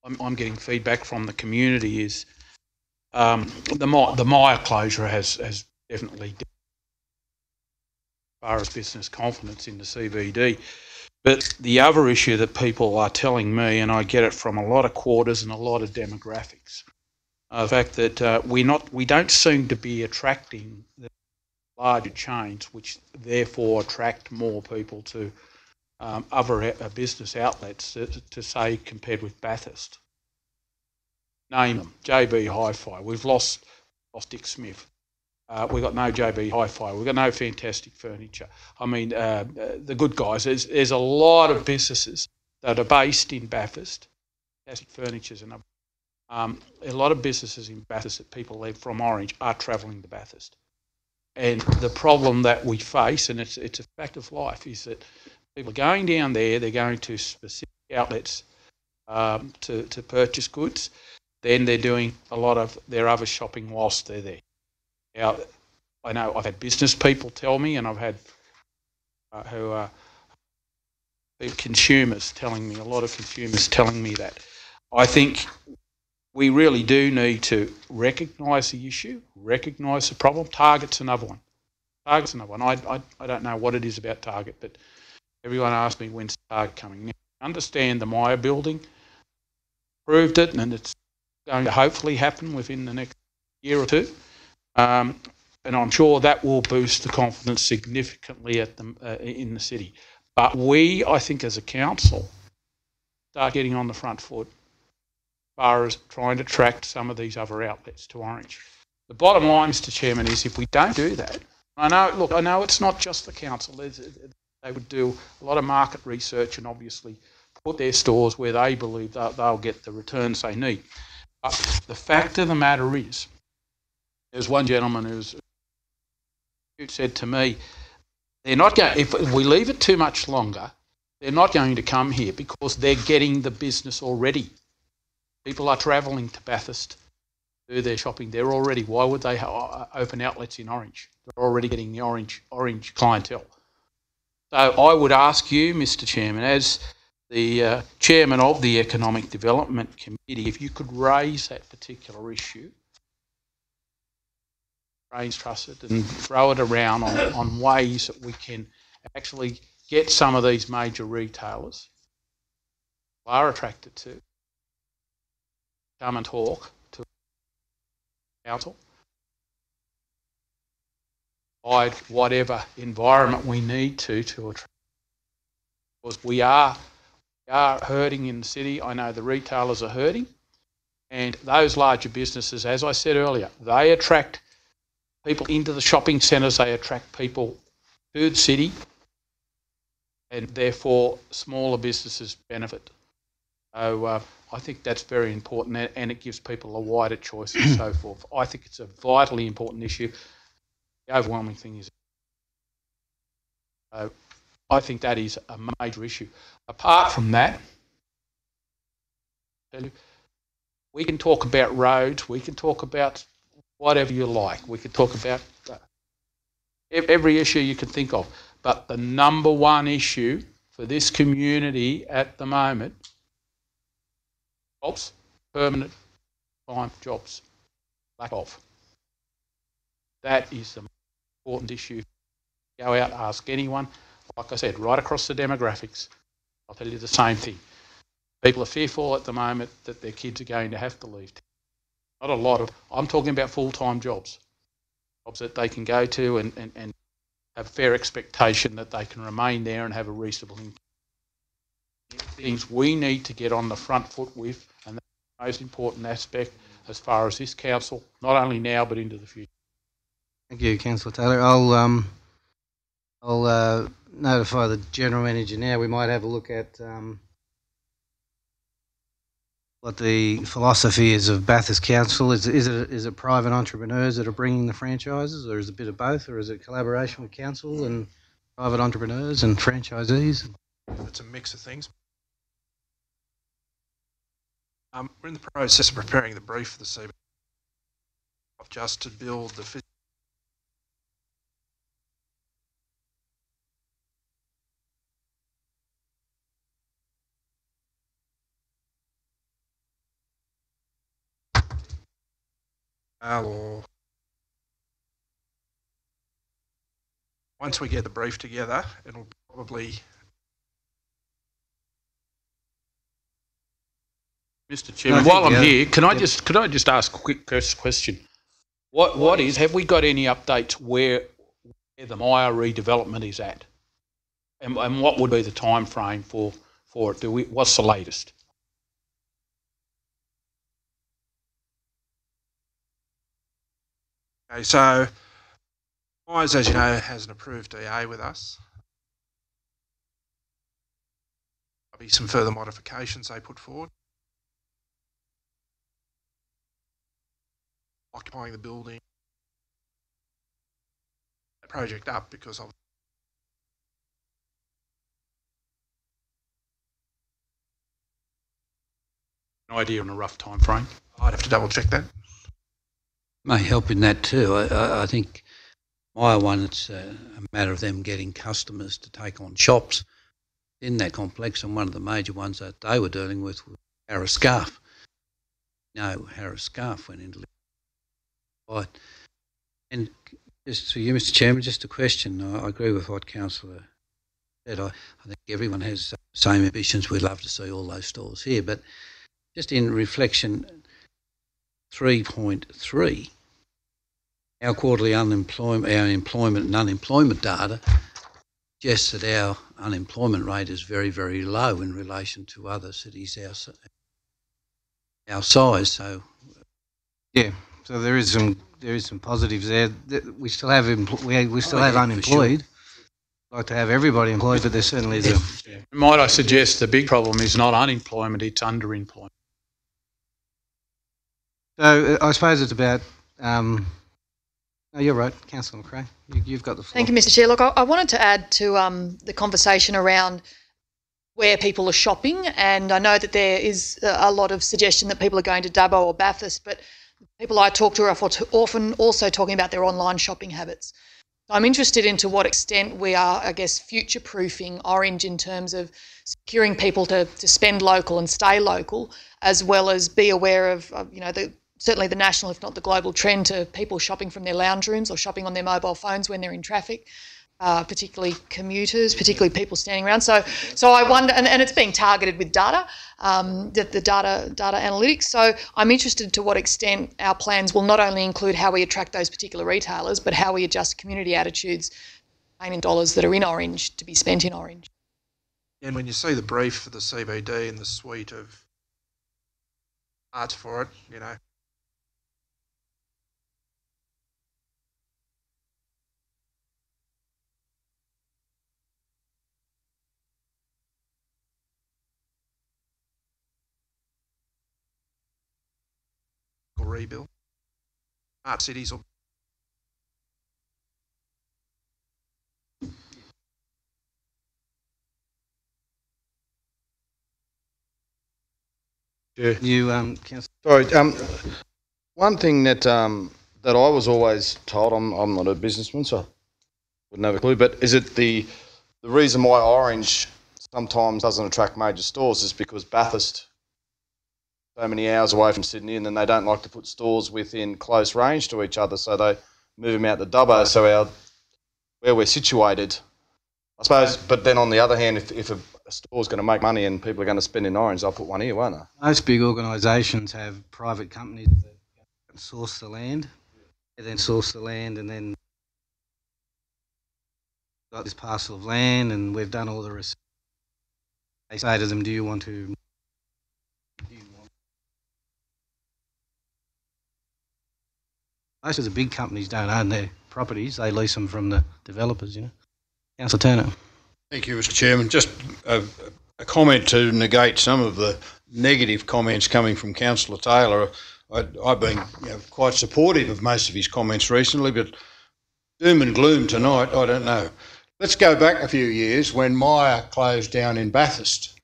I'm getting feedback from the community is the Myer closure has definitely as far as business confidence in the CBD. But the other issue that people are telling me, and I get it from a lot of quarters and a lot of demographics, the fact that we don't seem to be attracting the larger chains, which therefore attract more people to other business outlets to say compared with Bathurst. Name them. JB Hi-Fi. We've lost Dick Smith. We've got no JB Hi-Fi. We've got no Fantastic Furniture. I mean, the good guys. There's a lot of businesses that are based in Bathurst. Fantastic Furniture's and a lot of businesses in Bathurst that people leave from Orange are travelling to Bathurst. And the problem that we face, and it's a fact of life, is that people are going down there, they're going to specific outlets to purchase goods, then they're doing a lot of their other shopping whilst they're there. Now, I know I've had business people tell me, and I've had who are consumers telling me, a lot of consumers telling me that. I think we really do need to recognise the issue, recognise the problem. Target's another one. Target's another one. I don't know what it is about Target, but everyone asks me when's Target coming. Now, understand the Myer building, proved it, and it's going to hopefully happen within the next year or two. And I'm sure that will boost the confidence significantly in the city. But we, I think, as a council, start getting on the front foot as far as trying to attract some of these other outlets to Orange. The bottom line, Mr. Chairman, is if we don't do that, I know it's not just the council. They would do a lot of market research and obviously put their stores where they believe they'll get the returns they need. But the fact of the matter is, there's one gentleman who said to me, they're not going. If we leave it too much longer, they're not going to come here because they're getting the business already. People are travelling to Bathurst to do their shopping there already. Why would they open outlets in Orange? They're already getting the Orange clientele. So I would ask you, Mr. Chairman, as the chairman of the Economic Development Committee, if you could raise that particular issue, brains trusted, and throw it around on ways that we can actually get some of these major retailers who are attracted to come and talk to council, provide whatever environment we need to attract. Because we are hurting in the city. I know the retailers are hurting, and those larger businesses, as I said earlier, they attract people into the shopping centres, they attract people to the city, and therefore smaller businesses benefit. So I think that's very important, and it gives people a wider choice and so forth. I think it's a vitally important issue. The overwhelming thing is, I think that is a major issue. Apart from that, we can talk about roads, we can talk about whatever you like. We could talk about every issue you can think of. But the number one issue for this community at the moment, jobs, permanent time jobs, lack of. That is the important issue. Go out, ask anyone. Like I said, right across the demographics, I'll tell you the same thing. People are fearful at the moment that their kids are going to have to leave. Not a lot of, I'm talking about full-time jobs that they can go to and have fair expectation that they can remain there and have a reasonable income. Things we need to get on the front foot with, and that's the most important aspect as far as this council, not only now but into the future. Thank you, Councillor Taylor. I'll notify the General Manager now. We might have a look at what the philosophy is of Bathurst Council. Is it private entrepreneurs that are bringing the franchises, or is it a bit of both, or is it collaboration with council and private entrepreneurs and franchisees? It's a mix of things. We're in the process of preparing the brief for the CBD, just to build the physical. Or once we get the brief together, it'll probably. Mr. Chairman, while I'm here, could I just ask a quick question? Have we got any updates where the Myer redevelopment is at, and what would be the time frame for it? What's the latest? Okay, so Myers, as you know, has an approved DA with us. There'll be some further modifications they put forward. Occupying the building, that project up because of an idea on a rough time frame. I'd have to double check that. May help in that too. I think my one, it's a matter of them getting customers to take on shops in that complex, and one of the major ones that they were dealing with was Harris Scarf. No, Harris Scarf went into right. And just for you, Mr. Chairman, just a question. I agree with what Councillor said. I think everyone has the same ambitions. We'd love to see all those stores here, but just in reflection, 3.3, our quarterly employment and unemployment data suggests that our unemployment rate is very, very low in relation to other cities our size. So, yeah. So there is some positives there. We still have we still have unemployed. Sure. Like to have everybody employed, but there certainly is a. Might I suggest the big problem is not unemployment; it's underemployment. So I suppose it's about. No, you're right, Councillor McRae. You've got the floor. Thank you, Mr. Chair. Look, I wanted to add to the conversation around where people are shopping, and I know that there is a lot of suggestion that people are going to Dubbo or Bathurst, but people I talk to are often also talking about their online shopping habits. I'm interested in to what extent we are, I guess, future-proofing Orange in terms of securing people to spend local and stay local, as well as be aware of certainly the national, if not the global trend to people shopping from their lounge rooms or shopping on their mobile phones when they're in traffic. Particularly commuters, particularly people standing around. So I wonder, and it's being targeted with data, the data analytics. So I'm interested to what extent our plans will not only include how we attract those particular retailers, but how we adjust community attitudes, paying in dollars that are in Orange to be spent in Orange. And when you see the brief for the CBD and the suite of arts for it, rebuild. Art cities or You, Sorry. One thing that that I was always told, I'm not a businessman, so I wouldn't have a clue. But is it the reason why Orange sometimes doesn't attract major stores is because Bathurst so many hours away from Sydney, and then they don't like to put stores within close range to each other, so they move them out the Dubbo. So our where we're situated, I suppose. But then on the other hand, if a store's going to make money and people are going to spend in Orange, they'll put one here, won't they? Most big organisations have private companies that source the land. They then source the land and then got this parcel of land and we've done all the research. They say to them, do you want to... Most of the big companies don't own their properties. They lease them from the developers, you know. Councillor Turner. Thank you, Mr Chairman. Just a comment to negate some of the negative comments coming from Councillor Taylor. I've been quite supportive of most of his comments recently, but doom and gloom tonight, I don't know. Let's go back a few years when Myer closed down in Bathurst.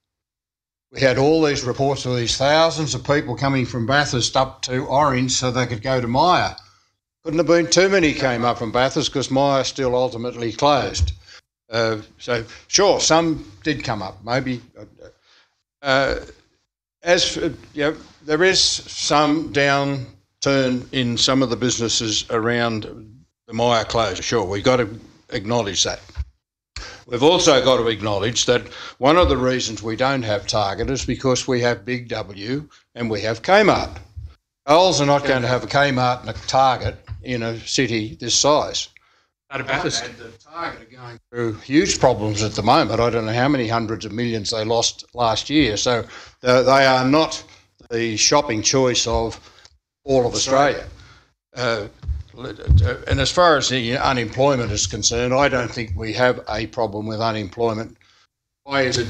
We had all these reports of these thousands of people coming from Bathurst up to Orange so they could go to Myer. Couldn't have been too many came up from Bathurst because Myer still ultimately closed. So, sure, some did come up, maybe. There is some downturn in some of the businesses around the Myer closure, sure, we've got to acknowledge that. We've also got to acknowledge that one of the reasons we don't have Target is because we have Big W and we have Kmart. Coles are not going to have a Kmart and a Target in a city this size. Out of Bathurst. And the Target are going through huge problems at the moment. I don't know how many hundreds of millions they lost last year. So they are not the shopping choice of all of Australia. And as far as the unemployment is concerned, I don't think we have a problem with unemployment. Why is it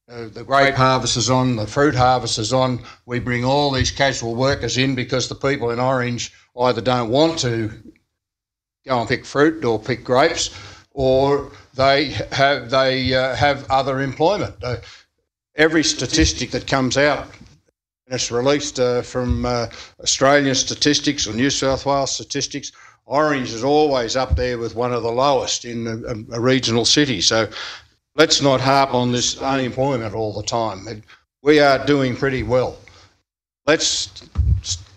the grape harvest is on, the fruit harvest is on, we bring all these casual workers in because the people in Orange either don't want to go and pick fruit or pick grapes, or they have other employment. Every statistic that comes out, and it's released from Australian statistics or New South Wales statistics, Orange is always up there with one of the lowest in a regional city. So let's not harp on this unemployment all the time. We are doing pretty well. Let's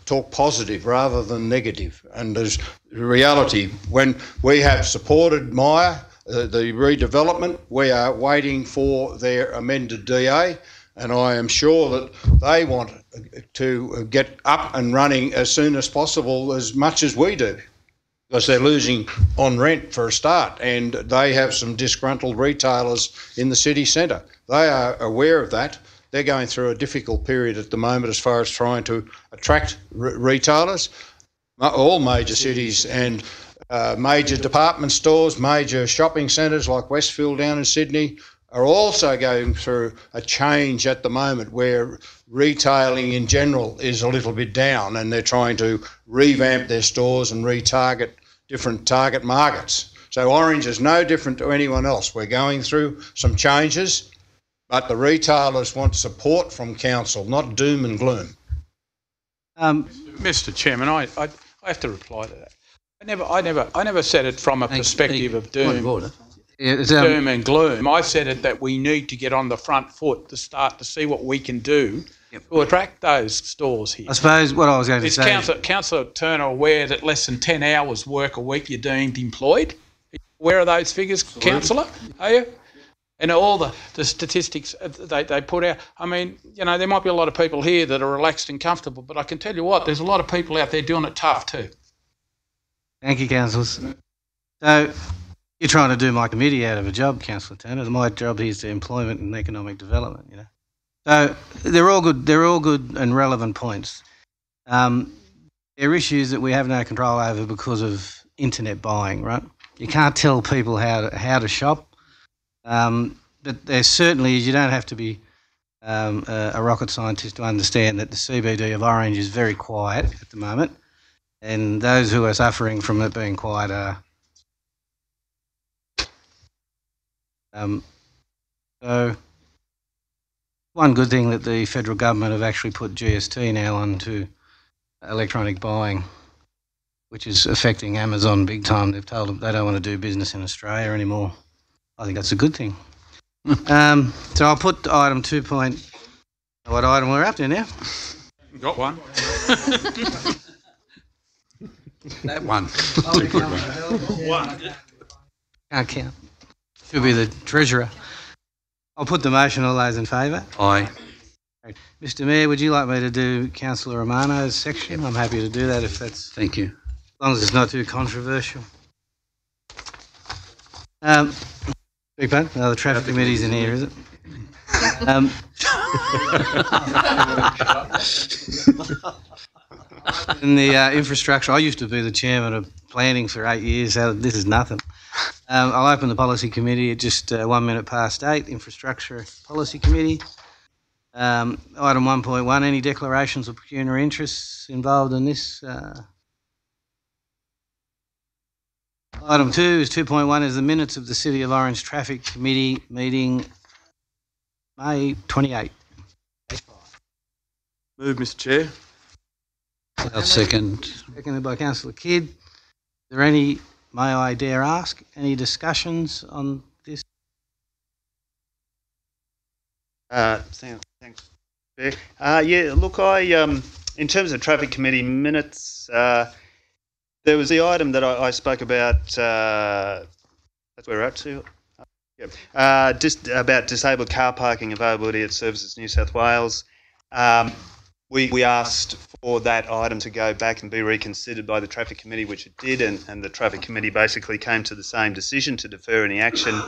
talk positive rather than negative. And there's reality. When we have supported Myer, the redevelopment, we are waiting for their amended DA. And I am sure that they want to get up and running as soon as possible, as much as we do, because they're losing on rent for a start, and they have some disgruntled retailers in the city centre. They are aware of that. They're going through a difficult period at the moment as far as trying to attract retailers. All major cities and major department stores, major shopping centres like Westfield down in Sydney, are also going through a change at the moment where retailing in general is a little bit down, and they're trying to revamp their stores and retarget different target markets. So Orange is no different to anyone else. We're going through some changes, but the retailers want support from council, not doom and gloom. Mr. Chairman, I have to reply to that. I never said it from a perspective of doom. Doom and gloom. I said it that we need to get on the front foot to start to see what we can do to attract those stores here. I suppose what I was going to say... Is Councillor Turner aware that less than 10 hours work a week you're deemed employed? Are you aware of those figures, Councillor? Are you? And all the statistics they put out. I mean, there might be a lot of people here that are relaxed and comfortable, but I can tell you what, there's a lot of people out there doing it tough too. Thank you, councillors. So... You're trying to do my committee out of a job, Councillor Turner. My job here is to employment and economic development, So they're all good and relevant points. There are issues that we have no control over because of internet buying, right? You can't tell people how to shop. But there certainly is, you don't have to be a rocket scientist to understand that the CBD of Orange is very quiet at the moment, and those who are suffering from it being quiet are so one good thing that the federal government have actually put GST now onto electronic buying, which is affecting Amazon big time. They've told them they don't want to do business in Australia anymore. I think that's a good thing. So I'll put item 2. What item we're up to now? Got one. That one. One. Can't count. Should be the treasurer. I'll put the motion. All those in favour? Aye. Mr Mayor, would you like me to do Councillor Romano's section? I'm happy to do that if that's... Thank you. As long as it's not too controversial. Big pardon? No, the traffic committee's in here, is it? In the infrastructure, I used to be the chairman of planning for 8 years, so this is nothing. I'll open the policy committee at just 1 minute past 8, infrastructure policy committee. Item 1.1, any declarations of pecuniary interests involved in this? Item 2 is 2.1 is the minutes of the City of Orange Traffic Committee meeting May 28. Move, Mr Chair. I'll second. Seconded by Councillor Kidd. Is there any, may I dare ask, any discussions on this? Thanks, Chair. Yeah, look, in terms of traffic committee minutes, there was the item that I spoke about. That's where we're up to. Just about disabled car parking availability at Services New South Wales. We asked for that item to go back and be reconsidered by the Traffic Committee, which it did, and the Traffic Committee basically came to the same decision to defer any action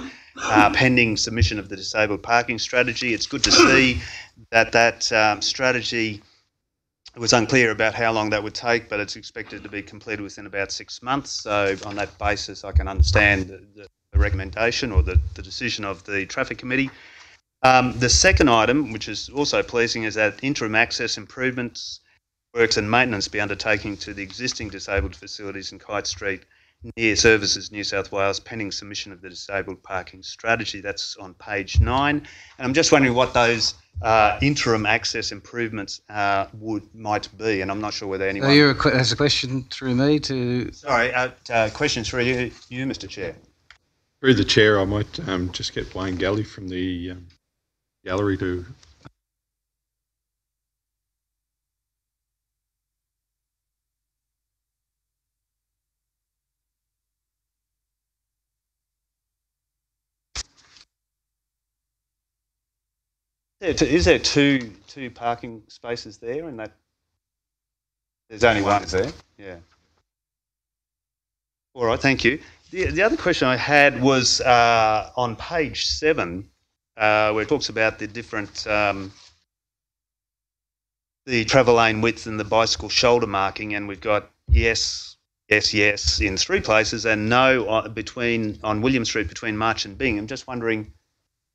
pending submission of the disabled parking strategy. It's good to see that strategy, it was unclear about how long that would take, but it's expected to be completed within about 6 months. So on that basis, I can understand the recommendation or the decision of the Traffic Committee. The second item, which is also pleasing, is that interim access improvements, works and maintenance be undertaking to the existing disabled facilities in Kite Street near Services New South Wales pending submission of the disabled parking strategy. That's on page 9. And I'm just wondering what those interim access improvements might be, and I'm not sure whether anyone... So that's a question through me to... Sorry, question through you, Mr Chair. Through the Chair, I might just get Wayne Galley from the gallery to... Is there two parking spaces there, and that there's only one there? Yeah. All right, thank you. The other question I had was on page 7, where it talks about the different the travel lane width and the bicycle shoulder marking, and we've got yes in 3 places and no on William Street between March and Bing. I'm just wondering,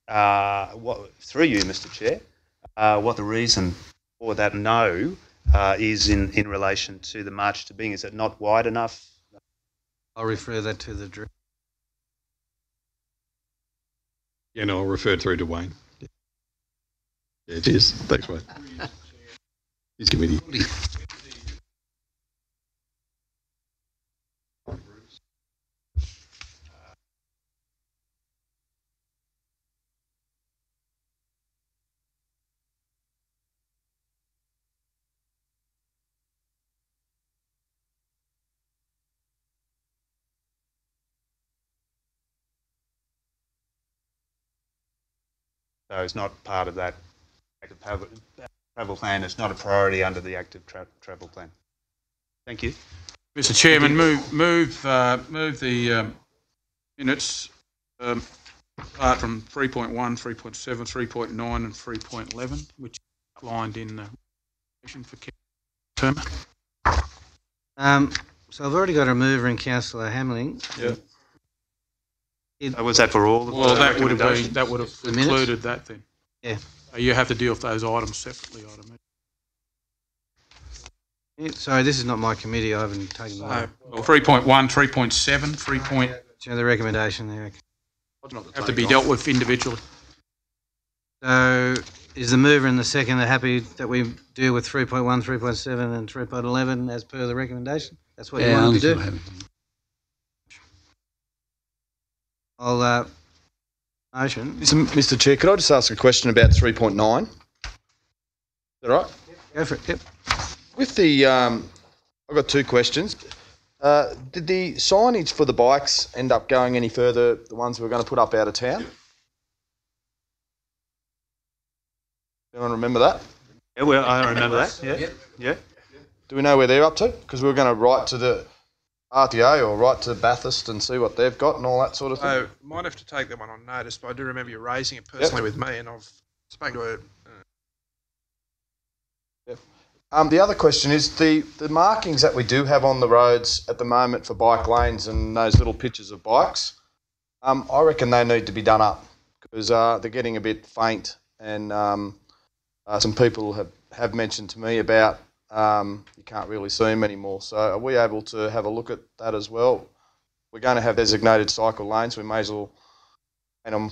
through you, Mr Chair, what the reason for that no is in relation to the March to Bing. Is it not wide enough? I'll refer that to the director. Yeah, no, I'll refer through to Wayne. Yeah, it is. Thanks, Wayne. His committee. So it's not part of that active travel plan. It's not a priority under the active travel plan. Thank you. Mr Chairman, move the minutes apart from 3.1, 3.7, 3.9 and 3.11, which are outlined in the motion for term. So I've already got a mover in Councillor Hamling. Yeah. Was that for all? Well, that would have included that then. Yeah. You have to deal with those items separately, I'd imagine. Sorry, this is not my committee. I haven't taken that. Well, 3.1, 3.7, 3. The recommendation there. Have to be dealt with individually. So is the mover and the second happy that we deal with 3.1, 3.7 and 3.11 as per the recommendation? That's what you want to do? I'll motion. Mr Chair, could I just ask a question about 3.9? Is that right? Go for it, yep. With the, I've got 2 questions. Did the signage for the bikes end up going any further, the ones we were going to put up out of town? Anyone remember that? Yeah, well, I remember that. Yeah, yeah. Do we know where they're up to? Because we were going to write to the RTA or write to Bathurst and see what they've got and all that sort of thing. I might have to take that one on notice, but I do remember you raising it personally with me, and I've spoken to her. The other question is the markings that we do have on the roads at the moment for bike lanes and those little pictures of bikes. I reckon they need to be done up because they're getting a bit faint, and some people have mentioned to me about you can't really see them anymore. So are we able to have a look at that as well? We're going to have designated cycle lanes. We may as well paint them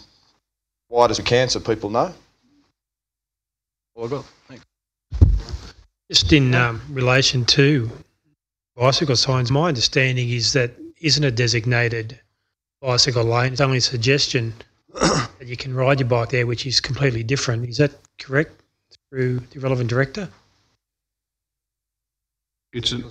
wide as we can so people know. All I've got. Thanks. Just in relation to bicycle signs, my understanding is that isn't a designated bicycle lane. It's only a suggestion that you can ride your bike there, which is completely different. Is that correct through the relevant director? It's a,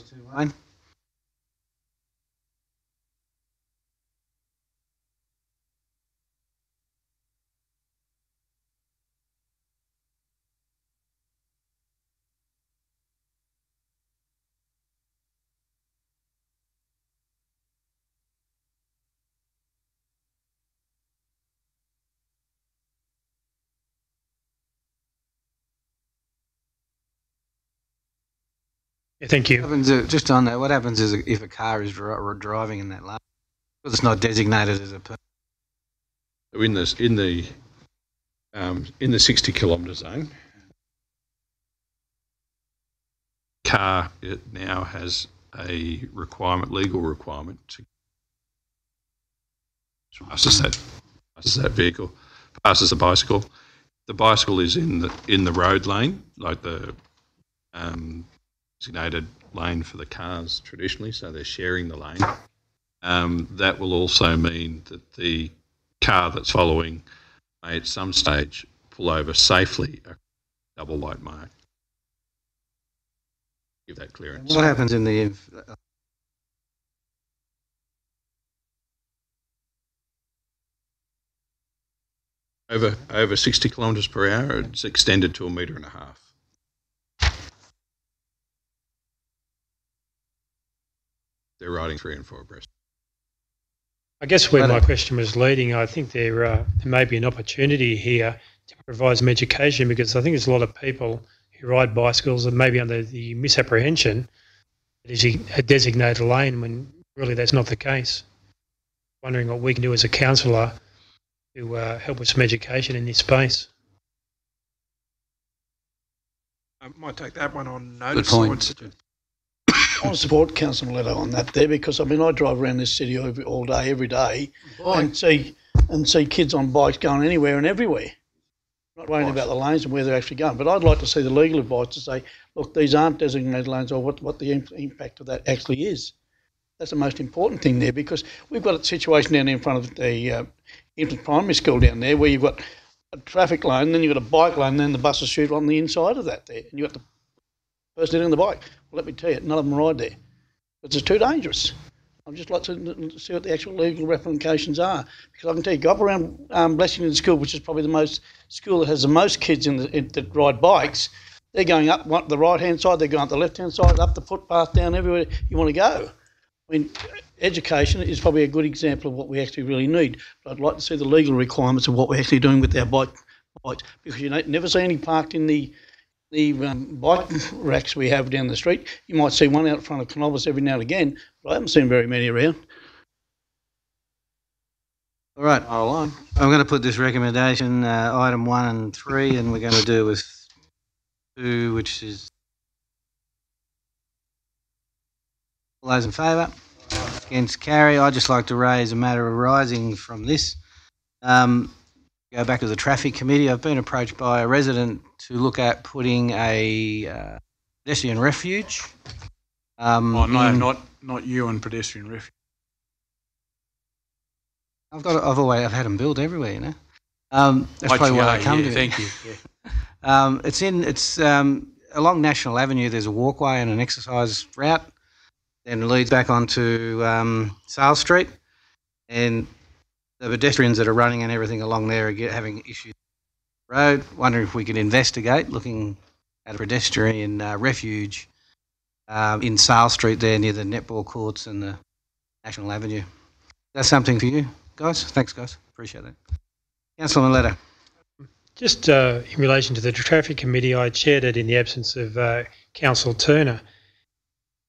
Yeah, thank you. Just on that, what happens is if a car is driving in that lane, because it's not designated as a in the 60 kilometre zone, car it now has a legal requirement to passes that vehicle, passes the bicycle. The bicycle is in the road lane, like the designated lane for the cars traditionally, so they're sharing the lane. That will also mean that the car that's following may at some stage pull over safely a double white mark. Give that clearance. What happens in the over 60 kilometres per hour, it's extended to 1.5 metres. They're riding 3 and 4 abreast. I guess where my question was leading, I think there may be an opportunity here to provide some education, because I think there's a lot of people who ride bicycles and maybe under the misapprehension that is a designated lane when really that's not the case. Wondering what we can do as a councillor to help with some education in this space. I might take that one on notice. Good point. I want to support Councillor Miletto on that there, because I drive around this city all day, every day, and see kids on bikes going anywhere and everywhere. Not worrying about the lanes and where they're actually going, but I'd like to see the legal advice to say, look, these aren't designated lanes, or what the impact of that actually is. That's the most important thing there, because we've got a situation down there in front of the Impton Primary School down there where you've got a traffic lane, then you've got a bike lane, then the buses shoot on the inside of that there, and you've got the person on the bike. Well, let me tell you, none of them ride there. It's just too dangerous. I'd just like to see what the actual legal ramifications are, because I can tell you, go up around Blessington School, which is probably the school that has the most kids that ride bikes. They're going up the right-hand side, they're going up the left-hand side, up the footpath, down everywhere you want to go. I mean, education is probably a good example of what we actually really need. But I'd like to see the legal requirements of what we're actually doing with our bikes, because you never see any parked in the bike racks we have down the street. You might see one out front of Canobus every now and again, but I haven't seen very many around. All right, I'm going to put this recommendation, item 1 and 3, and we're going to do with 2, which is all those in favour. Against carry. I'd just like to raise a matter arising from this. Go back to the traffic committee. I've been approached by a resident to look at putting a pedestrian refuge. No, not you and pedestrian refuge. I've had them built everywhere, you know. That's probably why I come to. Thank you. Yeah. It's along National Avenue. There's a walkway and an exercise route. then leads back onto Sale Street, and the pedestrians that are running and everything along there are having issues with the road. Wondering if we could investigate looking at a pedestrian refuge in Sale Street there near the netball courts and the National Avenue. That's something for you guys. Thanks, guys. Appreciate that. Councillor Maletta. Just in relation to the Traffic Committee, I chaired it in the absence of Councillor Turner.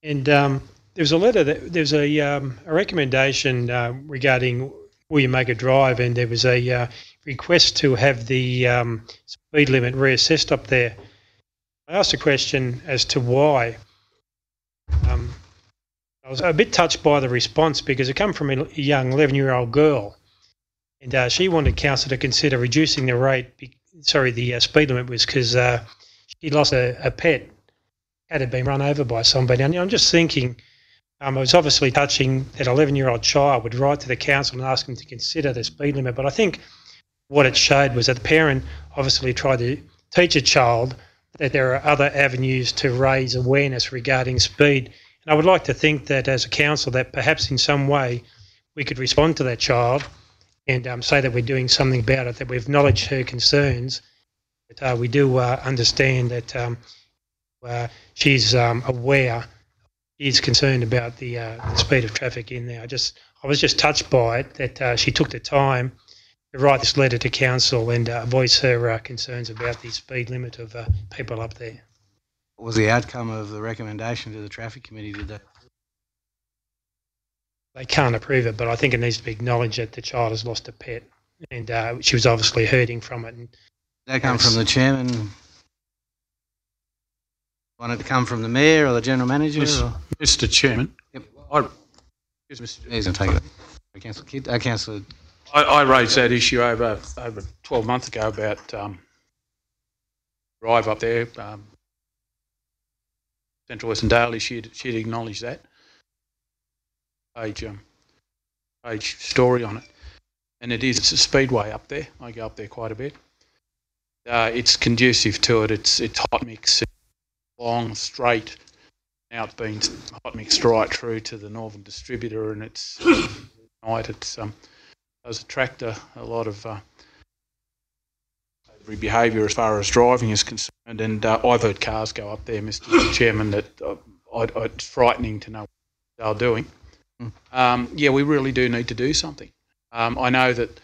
And there was a letter, there was a recommendation regarding Williamaga Drive, and there was a request to have the speed limit reassessed up there. I asked a question as to why. I was a bit touched by the response because it came from a young 11-year-old girl, and she wanted council to consider reducing the rate. The speed limit was because she lost a pet. Cat had been run over by somebody. And I'm just thinking, it was obviously touching that 11-year-old child would write to the council and ask them to consider the speed limit. But I think what it showed was that the parent obviously tried to teach a child that there are other avenues to raise awareness regarding speed. And I would like to think that as a council that perhaps in some way we could respond to that child and say that we're doing something about it, that we've acknowledged her concerns, that we do understand that she's aware, she's concerned about the speed of traffic in there. I was just touched by it that she took the time to write this letter to council and voice her concerns about the speed limit of people up there. What was the outcome of the recommendation to the Traffic Committee? They can't approve it, but I think it needs to be acknowledged that the child has lost a pet, and she was obviously hurting from it. And that come from the chairman? Want it to come from the mayor or the general manager? Mr. Chairman. Yep. He's going to take it. Councillor Kidd. Councillor. I raised that issue over 12 months ago about drive up there. Central Western Daily, she'd acknowledged that. Page story on it. And it's a speedway up there. I go up there quite a bit. It's conducive to it. It's hot mix, long, straight. Now it's been hot mixed right through to the Northern Distributor, and it's does attract a lot of behaviour as far as driving is concerned. And I've heard cars go up there, Mr. Chairman, that it's frightening to know what they're doing. We really do need to do something. I know that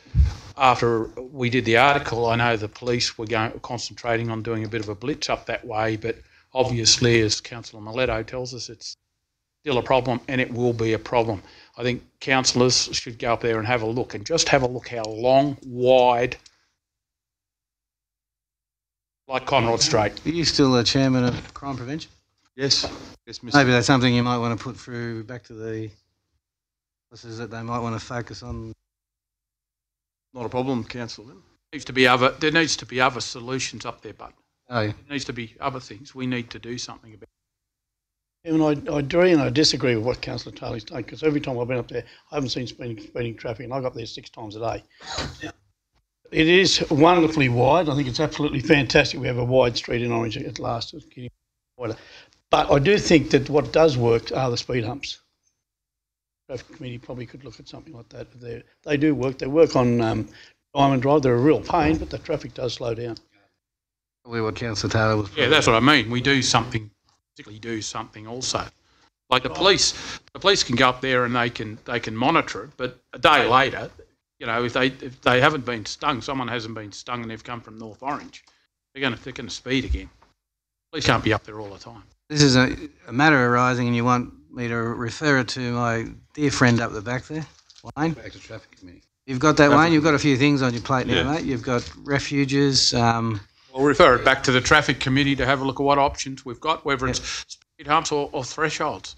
after we did the article, I know the police were concentrating on doing a bit of a blitz up that way, but obviously, as Councillor Miletto tells us, it's still a problem, and it will be a problem. I think councillors should go up there and have a look, and just have a look how long, wide, like Conrod Strait. Are you still the chairman of crime prevention? Yes. Yes, Mr. Maybe that's something you might want to put through back to the officers that they might want to focus on. Not a problem, Councillor. There needs to be other solutions up there, but there needs to be other things we need to do something about. I agree and I disagree with what Councillor Taylor's saying, because every time I've been up there, I haven't seen speeding traffic, and I go up there 6 times a day. It is wonderfully wide. I think it's absolutely fantastic. We have a wide street in Orange at last. It's getting wider. But I do think that what does work are the speed humps. The Traffic Committee probably could look at something like that. They do work. They work on Diamond Drive. They're a real pain, but the traffic does slow down. Probably what Councillor Taylor was. Yeah, that's what I mean. We do something. Particularly do something also. Like the police can go up there and they can monitor it, but a day later, if they haven't been stung, someone hasn't been stung, and they've come from North Orange, they're going to speed again. Police can't be up there all the time. This is a matter arising, and you want me to refer it to my dear friend up the back there, Wayne. Back to Traffic Committee. You've got that, Wayne. You've got a few things on your plate now, mate. You've got refuges. We'll refer it back to the Traffic Committee to have a look at what options we've got, whether it's speed humps or thresholds.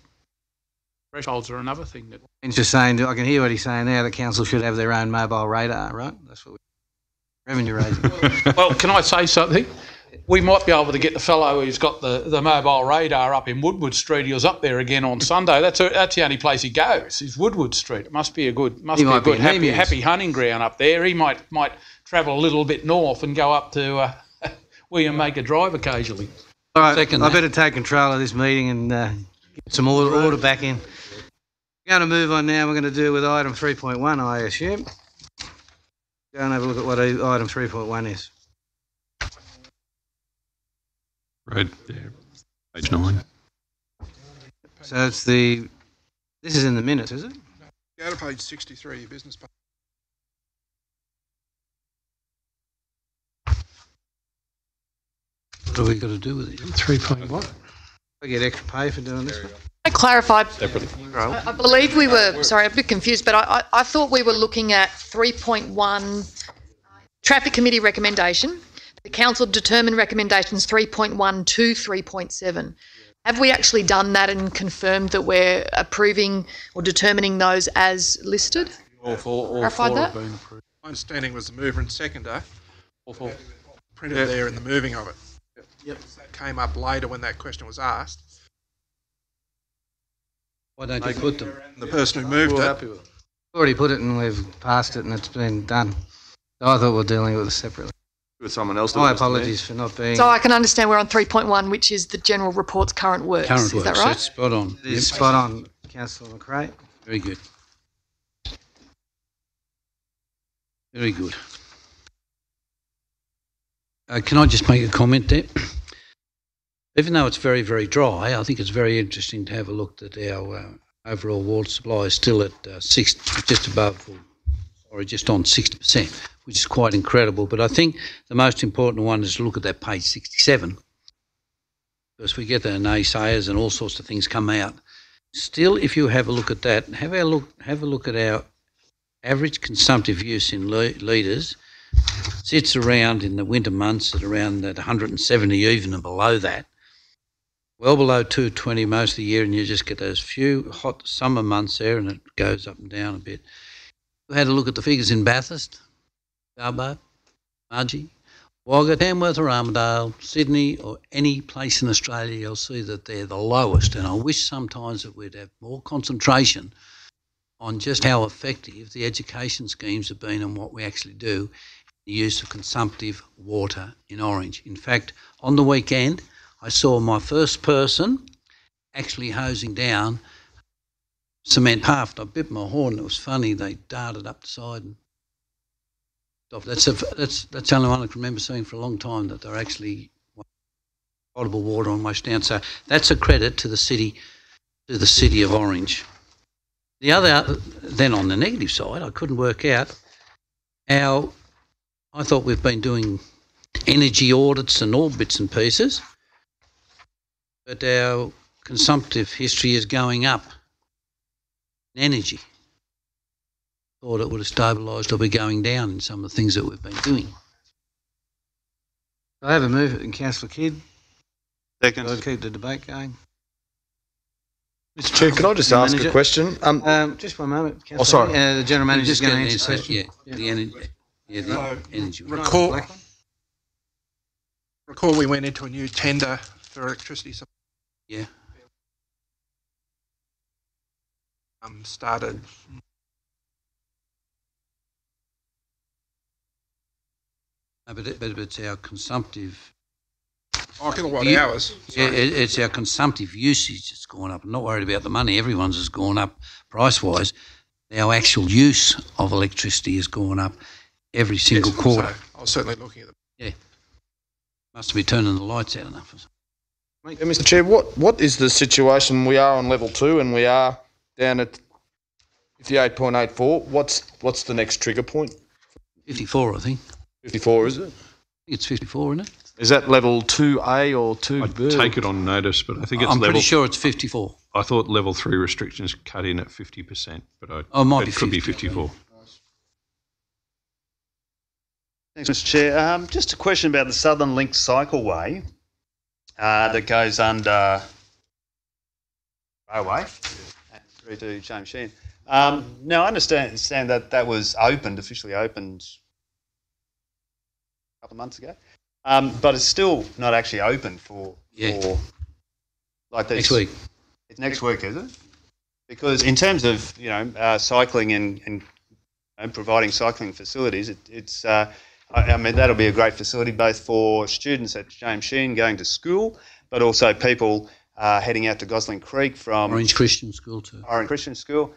Thresholds are another thing that. He's just saying, I can hear what he's saying there. The council should have their own mobile radar, right? That's what revenue raising. Well, can I say something? We might be able to get the fellow who's got the mobile radar up in Woodward Street. He was up there again on Sunday. That's the only place he goes. Is Woodward Street. It must be a good, happy hunting ground up there. He might travel a little bit north and go up to Williamaga Drive occasionally. All right, I better take control of this meeting and Get some order back in. We're going to move on now. We're going to deal with item 3.1, I assume. Go and have a look at what item 3.1 is. Right there, page 9. So it's this is in the minutes, is it? Go to page 63, your business page. What have we got to do with it? 3.1. I get extra pay for doing this one. I clarified. I believe we were, sorry, I'm a bit confused, but I thought we were looking at 3.1 Traffic Committee recommendation. The Council determined recommendations 3.1 to 3.7. Have we actually done that and confirmed that we're approving or determining those as listed? All four have been approved. My understanding was the mover and seconder. All four. Printed there in the moving of it. Yep. That came up later when that question was asked. Why don't you put them? The person who moved it. We've already put it and we've passed it and it's been done. So I thought we were dealing with it separately. With someone else. My apologies for not being... So I can understand we're on 3.1, which is the general report's current works. Current is works, that right? that's spot on. It is spot on, Councillor McRae. Very good. Very good. Can I just make a comment there? Even though it's very, very dry, I think it's very interesting to have a look at our overall water supply is still at just above, just on 60%, which is quite incredible. But I think the most important one is to look at that page 67, because we get the naysayers and all sorts of things come out. Still, if you have a look at that, have a look at our average consumptive use in litres. Sits around in the winter months at around that 170, even and below that. Well below 220 most of the year, and you just get those few hot summer months there, and it goes up and down a bit. We had a look at the figures in Bathurst, Garbo, Margie, Wagga, Tamworth or Armidale, Sydney, or any place in Australia. You'll see that they're the lowest, and I wish sometimes that we'd have more concentration on just how effective the education schemes have been and what we actually do, the use of consumptive water in Orange. In fact, on the weekend, I saw my first person actually hosing down cement half. I bit my horn. It was funny. They darted up the side and stopped. That's the only one I can remember seeing for a long time, that they're actually potable water on way down. So that's a credit to the city of Orange. The other, then on the negative side, I couldn't work out how, I thought we've been doing energy audits and all bits and pieces, but our consumptive history is going up in energy. Thought it would have stabilised or be going down in some of the things that we've been doing. I have a move it, Councillor Kidd. Second. I'll keep the debate going. Mr. Chair, can I just ask a question? Just one moment, Councillor. Oh, sorry. The General Manager's going to answer the question. The energy. Recall we went into a new tender for electricity supply. Yeah. Started. No, but it's our consumptive. Kilowatt hours. Yeah, it's our consumptive usage that's gone up. I'm not worried about the money. Everyone's has gone up price-wise. Our actual use of electricity has gone up every single quarter. So I was certainly looking at them. Yeah. Must be turning the lights out enough. Yeah, Mr. Chair, what is the situation? We are on level 2 and we are down at 58.84. What's the next trigger point? 54, I think. 54, is it? I think it's 54, isn't it? Is that level 2A or 2B? I'd take it on notice, but I think it's I'm level... pretty sure it's 54. I thought level 3 restrictions cut in at 50%, but it might be could 50. be 54. Thanks, Mr. Chair. Just a question about the Southern Link Cycleway that goes under Railway through to James Sheehan. Now, I understand that was officially opened a couple of months ago, but it's still not actually open for like this. Next week. It's next week, is it? Because in terms of cycling and providing cycling facilities, it's I mean, that'll be a great facility both for students at James Sheehan going to school, but also people heading out to Gosling Creek from Orange Christian School too. Orange Christian School,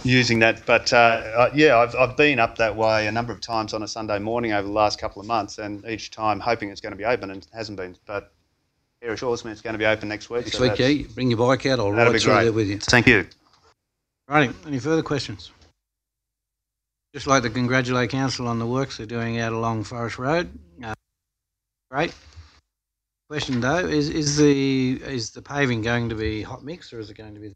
using that. But I've been up that way a number of times on a Sunday morning over the last couple of months, and each time hoping it's going to be open, and it hasn't been. But Air assures me it's going to be open next week. Next week, yeah. You bring your bike out, I'll that'll ride be through great. there with you. Thank you. Righty, any further questions? Just like to congratulate council on the works they're doing out along Forest Road. Great. Question though, is the paving going to be hot mix or is it going to be?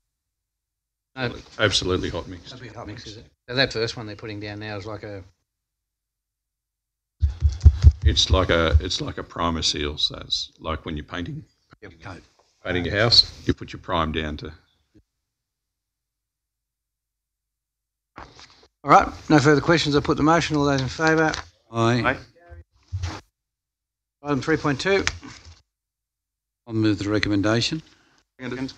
No, Absolutely hot mix. it'll be hot mix, is it? So that first one they're putting down now is like a. It's like a primer seal. So it's like when you're painting a house, you put your prime down to. All right, no further questions. I put the motion. All those in favour? Aye. Item 3.2. I'll move the recommendation. Hamling.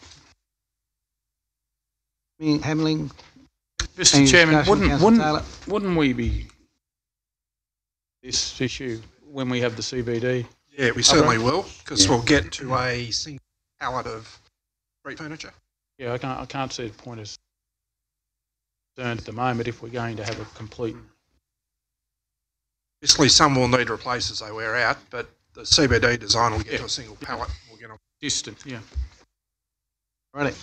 Mr. Any Chairman, discussion, Councillor Taylor? wouldn't we be this issue when we have the CBD? Yeah, we certainly will, because we'll get to a single pallet of street furniture. Yeah, I can't see the point as concerned at the moment if we're going to have a complete. Obviously, some will need replaced as they wear out, but the CBD design will get to a single pallet. We'll get them distant, yeah. Righty.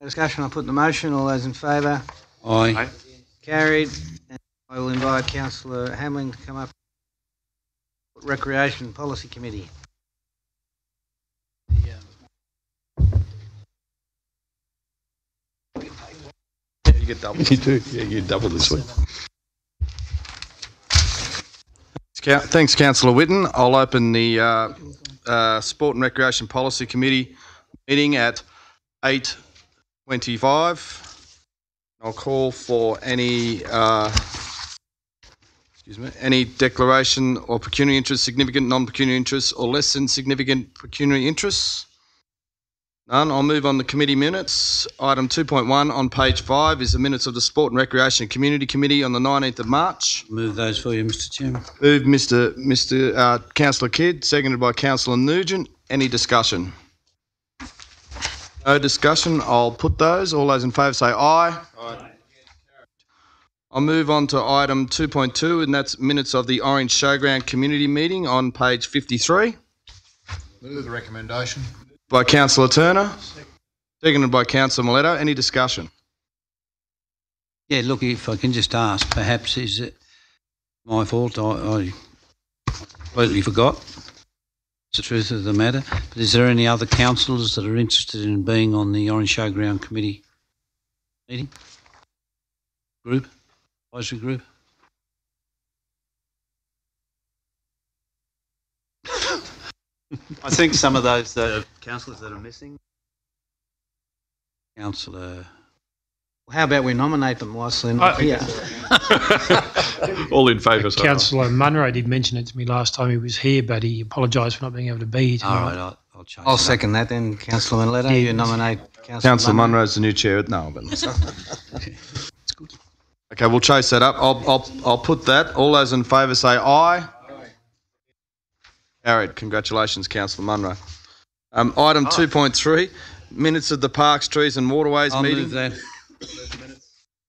Discussion, I'll put the motion. All those in favour? Aye. Carried. And I will invite Councillor Hamling to come up. Recreation Policy Committee. You get double. You do. Yeah, you double this week. Thanks, Councillor Whitten. I'll open the Sport and Recreation Policy Committee meeting at 8:25. I'll call for any declaration or pecuniary interest, significant non-pecuniary interests, or less than significant pecuniary interests. None. I'll move on to committee minutes. Item 2.1 on page 5 is the minutes of the Sport and Recreation Community Committee on the 19th of March. Move those for you, Mr. Chairman. Moved Mr. Councillor Kidd, seconded by Councillor Nugent. Any discussion? No discussion. I'll put those. All those in favour say aye. Aye. I'll move on to item 2.2, and that's minutes of the Orange Showground Community Meeting on page 53. Move the recommendation. By Councillor Turner, seconded by Councillor Miletto. Any discussion? Yeah, look, if I can just ask, perhaps is it my fault? I completely forgot. It's the truth of the matter. But is there any other councillors that are interested in being on the Orange Showground Committee meeting? Group? Advisory group? I think some of those councillors that are missing. Councillor. How about we nominate them whilst they're not here? All in favour, say aye. Councillor Munro did mention it to me last time he was here, but he apologised for not being able to be here tonight. All right, I'll change I'll that. second that then, Councillor Miletto. You nominate Councillor Munro's the new chair. No, but It's good. okay, we'll chase that up. I'll put that. All those in favour say aye. Carried. Congratulations, Councillor Munro. Item 2.3, minutes of the Parks, Trees and Waterways I'll meeting. move that.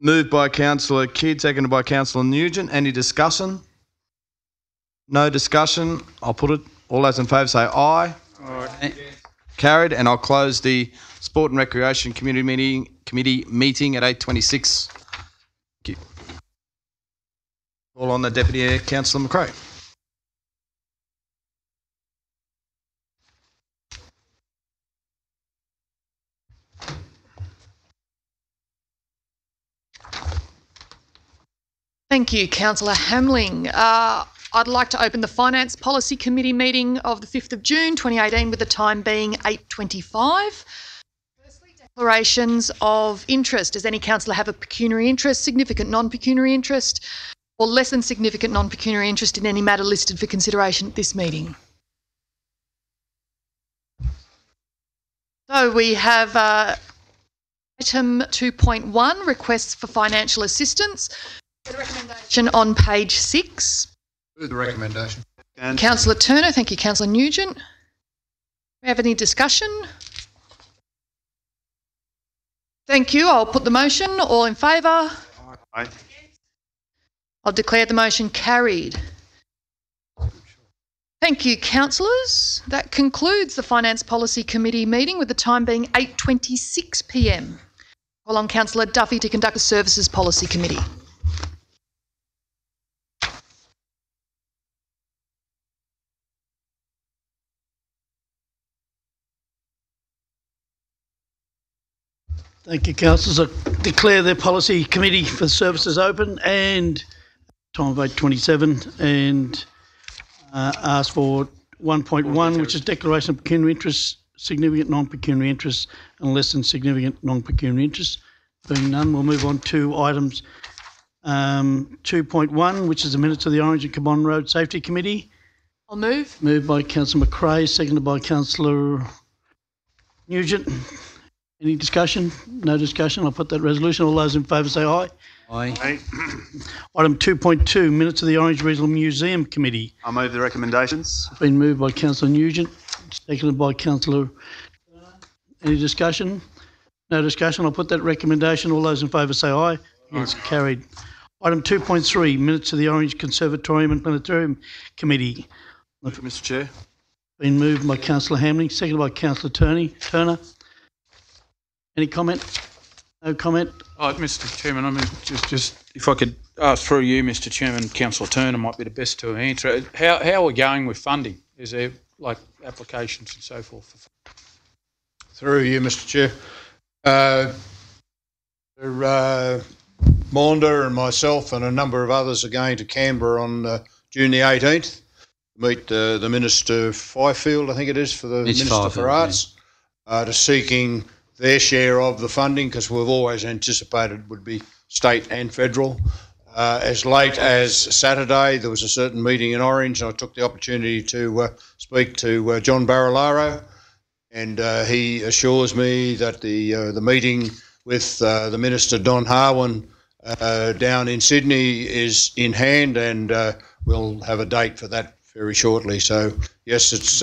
Moved by Councillor Kidd, seconded by Councillor Nugent. Any discussion? No discussion. I'll put it. All those in favour say aye. Aye. Carried. And I'll close the Sport and Recreation Committee meeting at 8:26. Thank you. All on the Deputy Councillor McRae. Thank you, Councillor Hamling. I'd like to open the Finance Policy Committee meeting of the 5th of June 2018 with the time being 8:25. Firstly, declarations of interest. Does any councillor have a pecuniary interest, significant non-pecuniary interest, or less than significant non-pecuniary interest in any matter listed for consideration at this meeting? So we have item 2.1, requests for financial assistance. The recommendation on page 6. Move the recommendation. Councillor Turner, thank you. Councillor Nugent. we have any discussion? Thank you. I'll put the motion. All in favour? Aye. I'll declare the motion carried. Thank you, councillors. That concludes the Finance Policy Committee meeting with the time being 8:26 p.m. Call on Councillor Duffy to conduct the Services Policy Committee. Thank you, councillors. I declare the Policy Committee for Services open and time of 8:27 and ask for 1.1, which is declaration of pecuniary interest, significant non-pecuniary interest and less than significant non-pecuniary interest. Being none, we'll move on to items 2.1, which is the minutes of the Orange and Cabonne Road Safety Committee. I'll move. Moved by Councillor McRae, seconded by Councillor Nugent. Any discussion? No discussion. I'll put that resolution. All those in favour say aye. Aye. Item 2.2, minutes of the Orange Regional Museum Committee. I'll move the recommendations. Been moved by Councillor Nugent, seconded by Councillor. Any discussion? No discussion. I'll put that recommendation. All those in favour say aye. It's carried. Item 2.3, minutes of the Orange Conservatorium and Planetarium Committee. Mr. Chair. Been moved by Councillor Hamling, seconded by Councillor Turner. Any comment? No comment? Oh, Mr. Chairman, I mean, just if I could ask through you, Mr. Chairman, Councillor Turner might be the best to answer it. How are we going with funding? Is there like applications and so forth? Through you, Mr. Chair. Maunder and myself and a number of others are going to Canberra on June the 18th to meet the Minister Fifield, I think it is, for the It's Minister Fifield, for Arts, to seeking their share of the funding, because we've always anticipated it would be state and federal. As late as Saturday, there was a certain meeting in Orange, and I took the opportunity to speak to John Barilaro, and he assures me that the meeting with the Minister Don Harwin down in Sydney is in hand, and we'll have a date for that very shortly. So yes, it's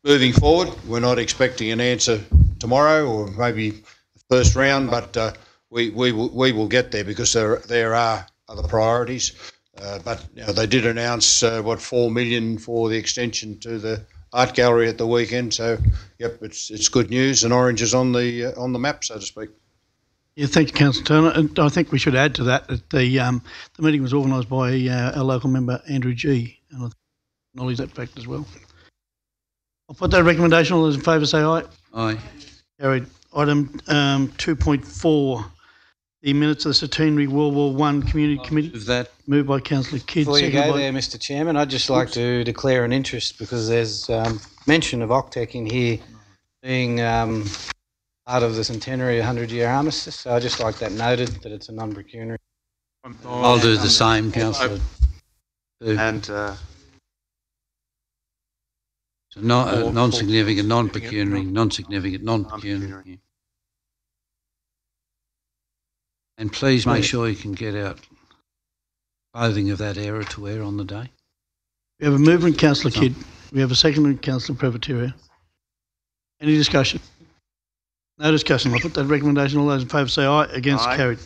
moving forward. We're not expecting an answer tomorrow or maybe the first round, but we will get there, because there are other priorities. But you know, they did announce $4 million for the extension to the art gallery at the weekend. So yep, it's good news, and Orange is on the map, so to speak. Yeah, thank you, Councillor Turner. And I think we should add to that the meeting was organised by our local member Andrew G, and I acknowledge that fact as well. I'll put that recommendation. All those in favour say aye. Aye. Carried. Item 2.4, the minutes of the Centenary World War I Community Committee. Move that. Moved by Councillor Kidd. Before you seconded go by- there, Mr. Chairman, I'd just like to declare an interest, because there's mention of OCTEC in here being part of the centenary 100-year armistice. So I'd just like that noted, that it's a non-pecuniary. I'll do the same, Councillor. And So non-significant, non-pecuniary, non-significant, non-pecuniary. Yeah. And please make sure you can get out clothing of that era to wear on the day. We have a mover in Councillor Kidd. We have a second in Councillor Previterio. Any discussion? No discussion. I'll put that recommendation. All those in favour say aye. Against, Aye. carried.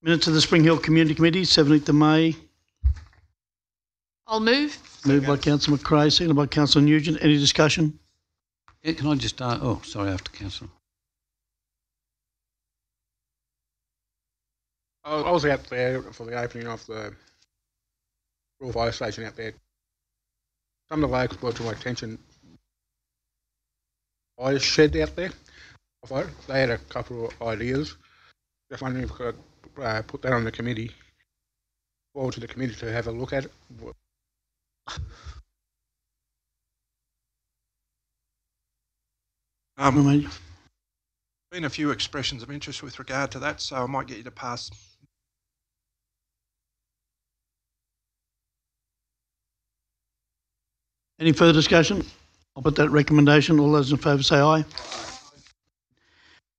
Minutes of the Spring Hill Community Committee, 17th of May. I'll move. Moved by Councillor McRae, seconded by Councillor Nugent. Any discussion? Yeah, can I just sorry, after Councillor. I was out there for the opening of the Royal Fire Station out there. Some of the locals brought to my attention fire shed out there. They had a couple of ideas. Just wondering if we could put that on the committee, forward to the committee to have a look at it. Been a few expressions of interest with regard to that, so I might get you to pass. Any further discussion? I'll put that recommendation. All those in favour say aye.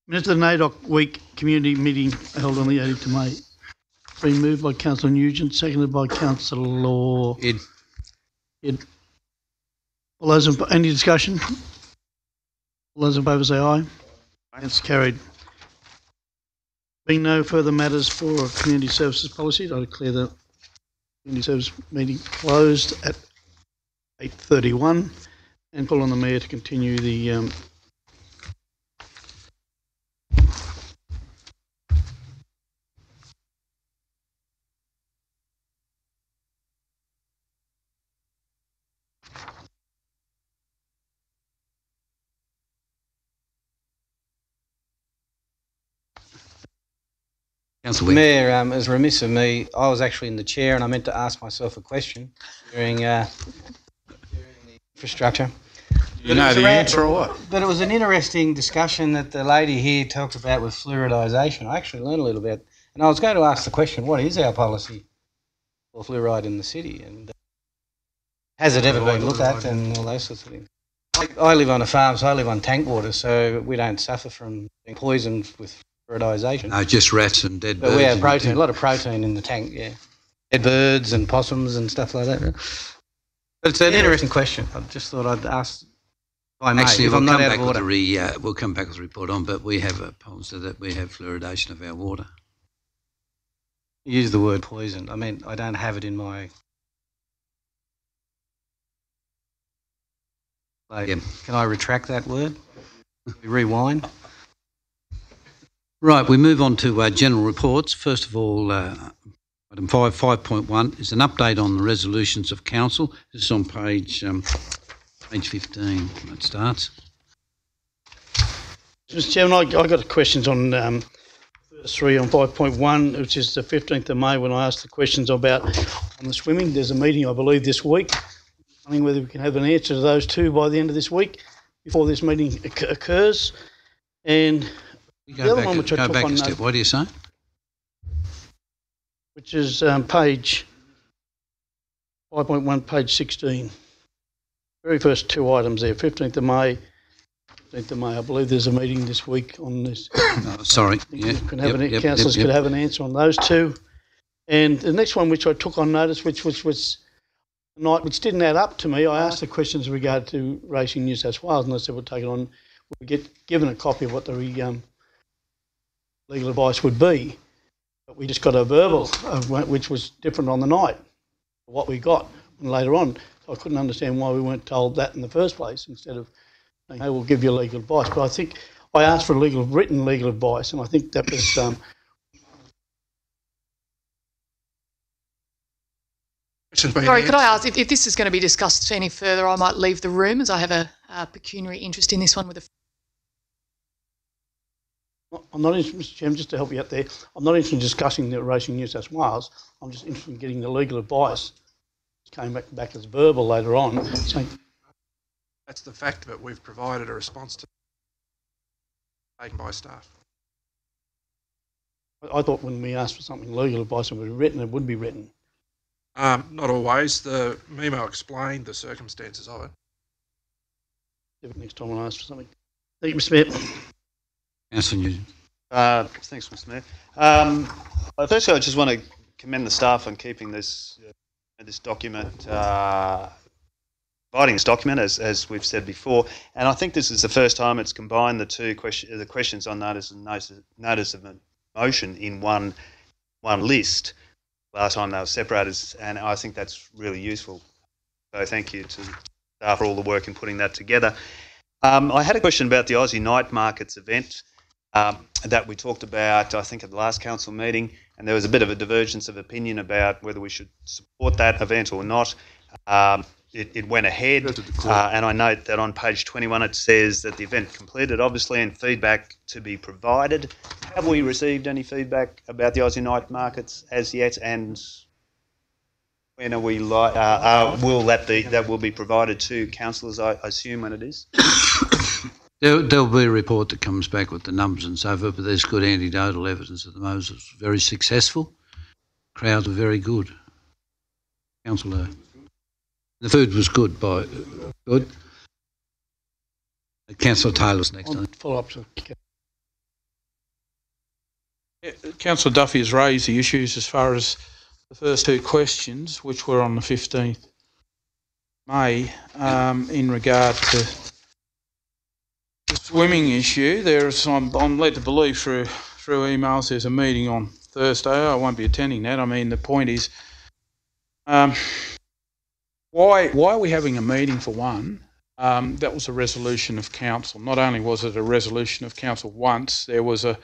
Minutes of the NAIDOC Week Community Meeting held on the 18th of May. Been moved by Councillor Nugent, seconded by Councillor Ed. All those in, any discussion? All those in favour say aye. It's carried. Being no further matters for community services policy, I declare the community service meeting closed at 8:31 and call on the Mayor to continue the Councillor Mayor, it was remiss of me. I was actually in the chair and I meant to ask myself a question during the infrastructure. You know the answer or what? But it was an interesting discussion that the lady here talked about with fluoridisation. I actually learned a little bit. And I was going to ask the question, what is our policy for fluoride in the city? And has it ever been looked at and all those sorts of things? I live on a farm, so I live on tank water, so we don't suffer from being poisoned with fluoridisation. No, just rats and dead birds. But we have protein, a lot of protein in the tank, yeah. Dead birds and possums and stuff like that. But it's an interesting question. I just thought I'd ask. Actually, if we'll I'm come not out back of with order. we'll come back with a report on, but we have a policy that we have fluoridation of our water. Use the word poison. I mean, I don't have it in my. Can I retract that word? Rewind. Right, we move on to general reports. First of all, item 5.1 is an update on the resolutions of council. This is on page 15. It starts. Mr. Chairman, I got questions on first three on 5.1, which is the 15th of May when I asked the questions about on the swimming. There's a meeting, I believe, this week. I mean, whether we can have an answer to those two by the end of this week before this meeting occurs. And the other one which I took on note, what do you say? which is page 5.1, page 16. Very first two items there, 15th of May. 15th of May, I believe there's a meeting this week on this. Sorry. Councillors could have an answer on those two. And the next one, which I took on notice, which was a night which didn't add up to me, I asked the questions in regard to Racing New South Wales, and I said we'll take it on, we'll get given a copy of what the legal advice would be. But we just got a verbal, which was different on the night, what we got later on. So I couldn't understand why we weren't told that in the first place instead of saying, hey, we'll give you legal advice. But I think I asked for written legal advice, and I think that was... Sorry, could I ask, if this is going to be discussed any further, I might leave the room as I have a pecuniary interest in this one with a... I'm not interested, Mr. Chairman, just to help you out there, I'm not interested in discussing the Racing New South Wales. I'm just interested in getting the legal advice. It came back as verbal later on. Saying, that's the fact of it. We've provided a response to taken by staff. I thought when we asked for something legal advice and it was written, it would be written. Not always. The memo explained the circumstances of it. Next time I ask for something. Thank you, Mr. Mayor. Councillor Nugent. Thanks, Mr. Mayor. Firstly, I just want to commend the staff on keeping this document, providing this document, as we've said before. And I think this is the first time it's combined the two the questions on notice and notice of motion in one list. Last time they were separated, and I think that's really useful. So thank you to staff for all the work in putting that together. I had a question about the Aussie Night Markets event that we talked about, I think, at the last council meeting, and there was a bit of a divergence of opinion about whether we should support that event or not. It went ahead, and I note that on page 21 it says that the event completed, obviously, and feedback to be provided. Have we received any feedback about the Aussie Night Markets as yet, and when are we will that will be provided to councillors, I assume, when it is? There'll be a report that comes back with the numbers and so forth, but there's good anecdotal evidence that the Moses was very successful. Crowds were very good. Councillor, the food was good. Councillor Taylor's next. Follow up. Councillor Duffy has raised the issues as far as the first two questions, which were on the 15th May, in regard to swimming issue, I'm led to believe through emails there's a meeting on Thursday. I won't be attending that. I mean, the point is, why are we having a meeting for one? That was a resolution of council. Not only was it a resolution of council once, there was a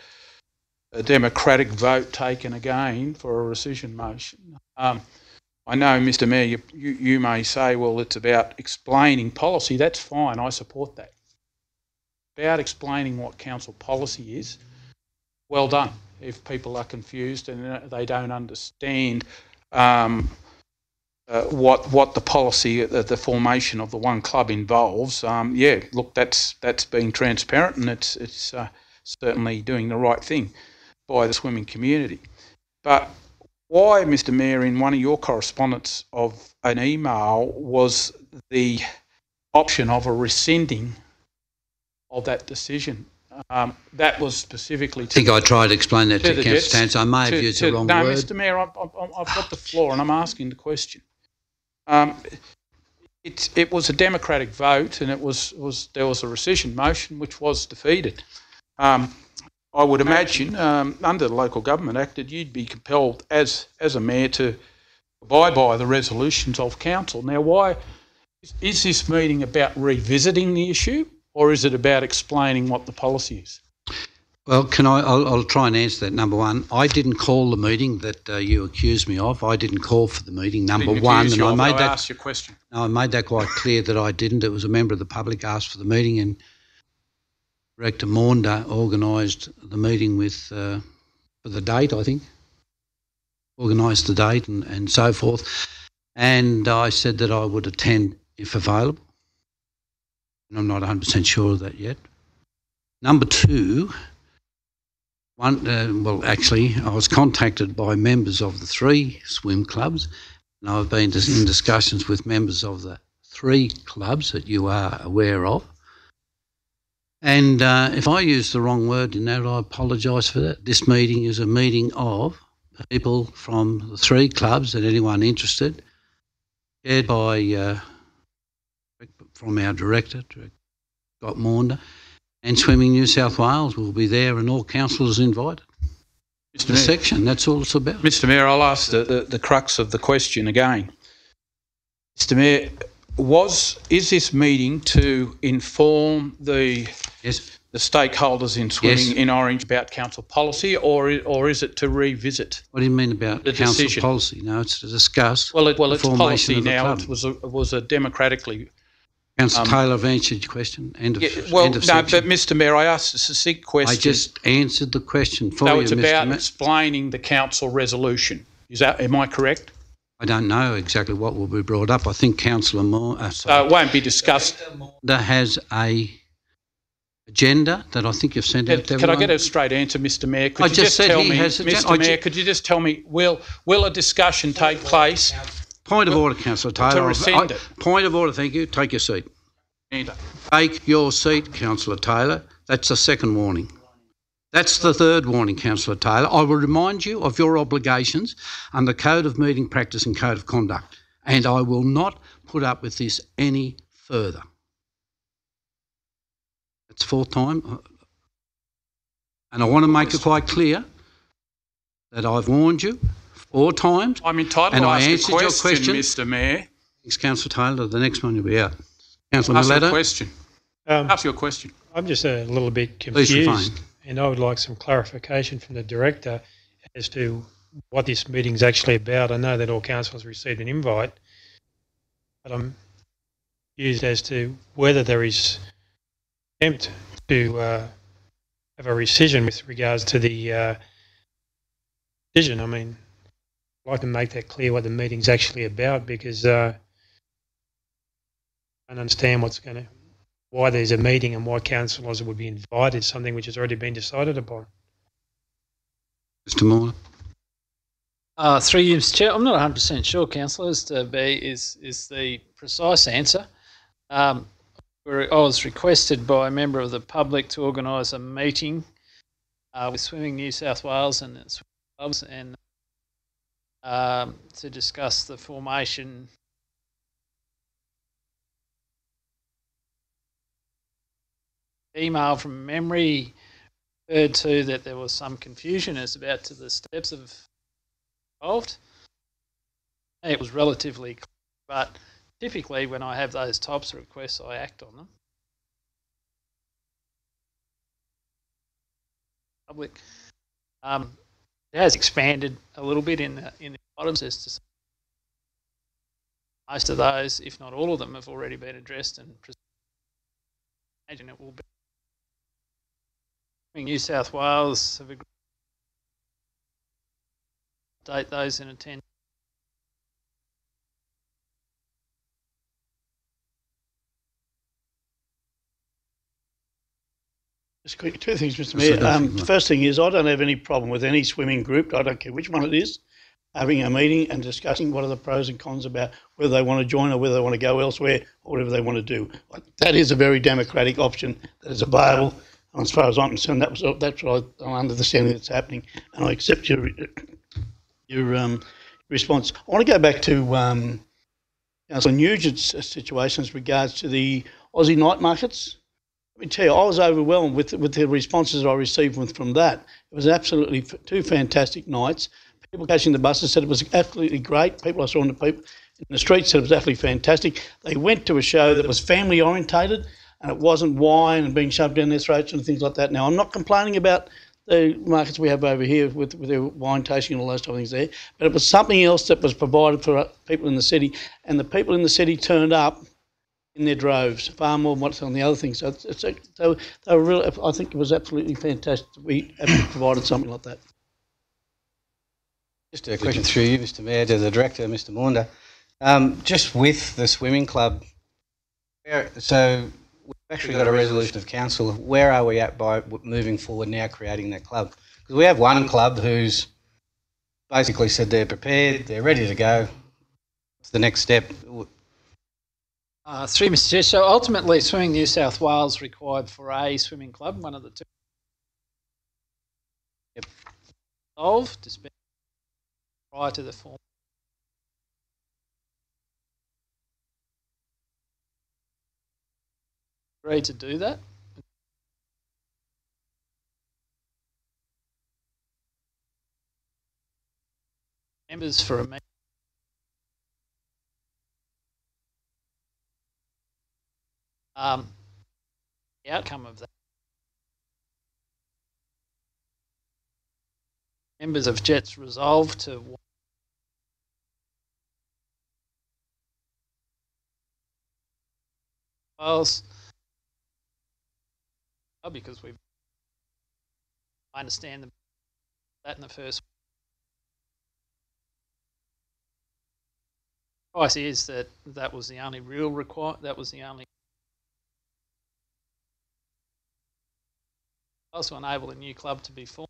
democratic vote taken again for a rescission motion. I know, Mr Mayor, you may say, well, it's about explaining policy. That's fine. I support that. About explaining what council policy is, well done. If people are confused and they don't understand what the policy, the formation of the one club involves, yeah, look, that's being transparent, and it's certainly doing the right thing by the swimming community. But why, Mr Mayor, in one of your correspondence of an email was the option of a rescinding of that decision? That was specifically I think I tried to explain that to Councillor Stance. I may have used the wrong word. No, Mr Mayor, I've got the floor and I'm asking the question. It was a democratic vote, and there was a rescission motion which was defeated. I would imagine under the Local Government Act that you'd be compelled as a mayor to abide by the resolutions of council. Now, why is this meeting about revisiting the issue, or is it about explaining what the policy is? Well, I'll try and answer that. Number one, I didn't call the meeting that you accused me of. I didn't call for the meeting, number one. And I asked your question. No, I made that quite clear that I didn't. It was a member of the public asked for the meeting, and Director Maunder organised the meeting with for the date, I think. Organised the date and so forth. And I said that I would attend if available. And I'm not 100% sure of that yet. Number two, I was contacted by members of the 3 swim clubs, and I've been in discussions with members of the 3 clubs that you are aware of. And if I use the wrong word in that, I apologise for that. This meeting is a meeting of people from the 3 clubs and anyone interested, chaired by from our director, Scott Maunder, and Swimming New South Wales will be there, and all councillors invited. Mr. The Mayor, section, that's all it's about. Mr Mayor, I'll ask the crux of the question again. Mr Mayor, is this meeting to inform the stakeholders in swimming in Orange about council policy, or is it to revisit? What do you mean about the council decision? Policy? No, it's to discuss. Well, it's formation policy of the now. club. It was a democratically. Councillor Taylor, I've answered your question. End of But section. Mr Mayor, I asked a succinct question. I just answered the question for you, No, it's Mr. about Mayor. explaining the council resolution. Am I correct? I don't know exactly what will be brought up. I think Councillor Moore It won't be discussed. has a agenda that I think you've sent out to Could everyone. I get a straight answer, Mr Mayor? Could I you just said tell he me, has a Mr Mayor, could you just tell me, will a discussion take place? Point of order, Councillor Taylor. To rescind it. Point of order, thank you. Take your seat. Take your seat, Councillor Taylor. That's the second warning. That's the third warning, Councillor Taylor. I will remind you of your obligations under Code of Meeting Practice and Code of Conduct, and I will not put up with this any further. It's 4th time. And I want to make it quite clear that I've warned you 4 times. I'm entitled and to I ask answered a your question, question. Mr Mayor. Thanks, Councillor Taylor. The next one will be out. Councillor Ask your Milletta. question. Ask your question. I'm just a little bit Please refrain. confused, and I would like some clarification from the director as to what this meeting's actually about. I know that all councillors received an invite, but I'm confused as to whether there is attempt to have a rescission with regards to the decision. I mean, I'd like to make that clear what the meeting's actually about, because I don't understand why there's a meeting and why councillors would be invited, something which has already been decided upon. Mr Moore. Through you, Mr Chair, I'm not 100% sure, Councillor, as to B is the precise answer. I was requested by a member of the public to organise a meeting with Swimming New South Wales and its clubs, and to discuss the formation email from memory referred to that there was some confusion as about to the steps involved. It was relatively clear, but typically when I have those types of requests, I act on them. Public. It has expanded a little bit in the items as to most of those, if not all of them, have already been addressed and imagine it will be. New South Wales have agreed to update those in a 10. Just quick, two things, Mr. Mayor. The first thing is I don't have any problem with any swimming group, I don't care which one it is, having a meeting and discussing what are the pros and cons about whether they want to join or whether they want to go elsewhere or whatever they want to do. That is a very democratic option that is available. And as far as I'm concerned, that's what I'm understanding that's happening, and I accept your response. I want to go back to Councillor Nugent's situation as regards to the Aussie night markets. Let me tell you, I was overwhelmed with the responses I received from that. It was absolutely two fantastic nights. People catching the buses said it was absolutely great. People I saw in the streets said it was absolutely fantastic. They went to a show that was family orientated, and it wasn't wine and being shoved down their throats and things like that. Now, I'm not complaining about the markets we have over here with their wine tasting and all those type of things there, but it was something else that was provided for people in the city, and the people in the city turned up in their droves, far more than what's on the other things. So they were really, I think it was absolutely fantastic that we actually provided something like that. Just a question through you, Mr. Mayor, to the Director, Mr. Maunder. Just with the swimming club, so we've actually got a resolution of council. Where are we at by moving forward now, creating that club? Because we have one club who's basically said they're prepared, they're ready to go. What's the next step? Through Mr. Chair, so ultimately Swimming New South Wales required for a swimming club, one of the two. Resolved prior to the form. Agreed to do that. Members for a meeting. The outcome of that. Members of Jets resolved to Wales because I understand that in the first. Advice is that was the only real that was the only. Also enable a new club to be formed.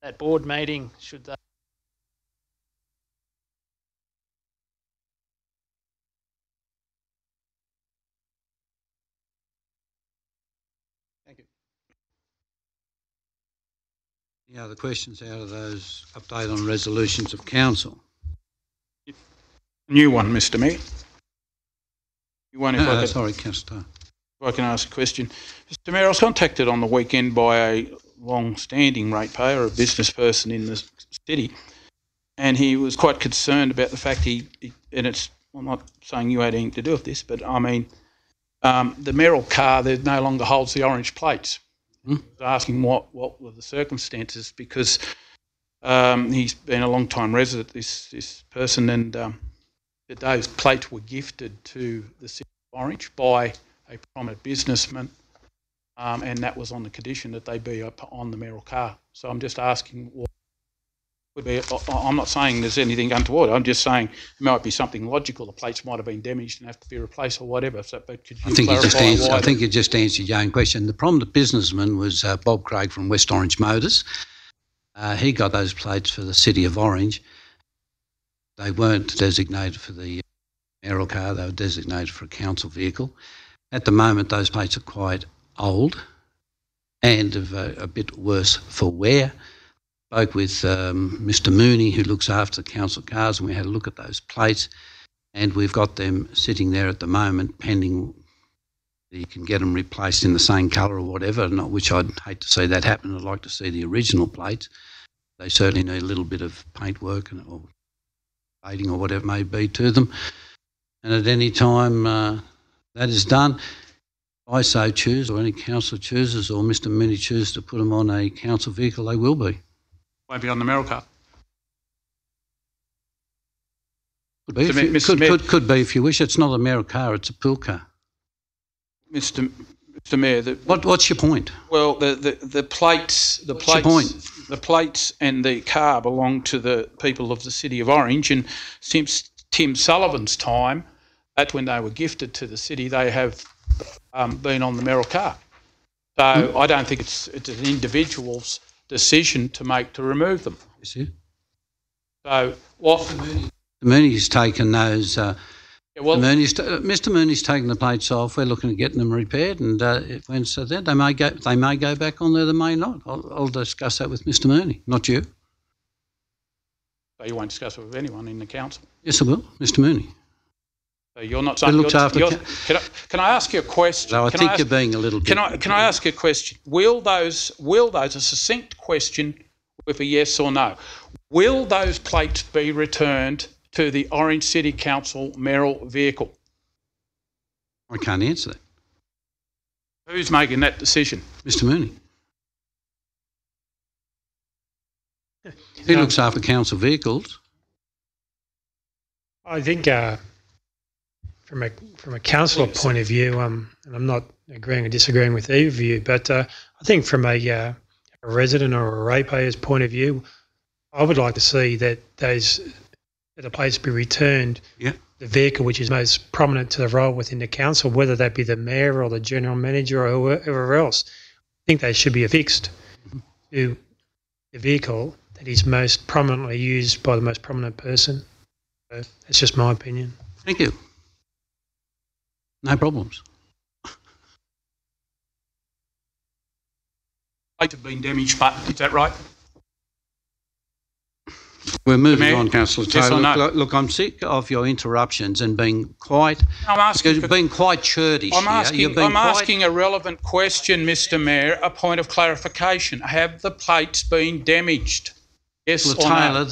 That board meeting should they Thank you. Any other questions out of those update on resolutions of council? New one, Mr. Mayor. New one, sorry, Councillor. If I can ask a question. Mr. Mayor, I was contacted on the weekend by a long-standing ratepayer, a business person in the city, and he was quite concerned about the fact I'm not saying you had anything to do with this, but I mean, the Merrill car that no longer holds the orange plates. He was asking what were the circumstances, because he's been a long-time resident, this person, and those plates were gifted to the city of Orange by a prominent businessman, and that was on the condition that they be on the Merrill car. So I'm just asking what would be. I'm not saying there's anything untoward. I'm just saying it might be something logical. The plates might have been damaged and have to be replaced or whatever. So, but could you clarify I think you just answered your own question. The prominent businessman was Bob Craig from West Orange Motors. He got those plates for the city of Orange. They weren't designated for the Merrill car. They were designated for a council vehicle. At the moment, those plates are quite old and a bit worse for wear. Spoke with Mr. Mooney, who looks after council cars, and we had a look at those plates. and we've got them sitting there at the moment pending. You can get them replaced in the same colour or whatever, not which I'd hate to see that happen. I'd like to see the original plates. They certainly need a little bit of paint work or painting or whatever it may be to them. And at any time that is done, if I so choose, or any councillor chooses, or Mr Mooney chooses to put them on a council vehicle, they will be. Won't be on the Merrill car. Could be, could be if you wish. It's not a Merrill car, it's a pool car. Mr Mayor, what's your point? Well, the plates, your point? The plates and the car belong to the people of the City of Orange, and since Tim Sullivan's time, that's when they were gifted to the city, they have been on the Merrill car. So I don't think it's an individual's decision to make to remove them. You see? So what? Mr Mooney's taken those. Mr Mooney's taken the plates off. We're looking at getting them repaired, and when so then they may go back on there. They may not. I'll discuss that with Mr Mooney, not you. So you won't discuss it with anyone in the council? Yes, I will, Mr Mooney. So you're not saying. Can I ask you a question? No, I think you're being a little bit. Can I ask you a question? Will those a succinct question with a yes or no? Will those plates be returned to the Orange City Council Merrill vehicle? I can't answer that. Who's making that decision? Mr Mooney. He looks after council vehicles. I think from a councillor point of view, and I'm not agreeing or disagreeing with either of you, but I think from a resident or a ratepayer's point of view, I would like to see that the plates be returned. Yeah. The vehicle which is most prominent to the role within the council, whether that be the mayor or the general manager or whoever else. I think they should be affixed to the vehicle that is most prominently used by the most prominent person. So that's just my opinion. Thank you. No problems. Plates have been damaged, but is that right? We're moving on, Councillor Taylor. Yes or no? Look, I'm sick of your interruptions and being quite. Being quite churlish here. I'm asking a relevant question, Mr Mayor. A point of clarification: have the plates been damaged? Yes or no?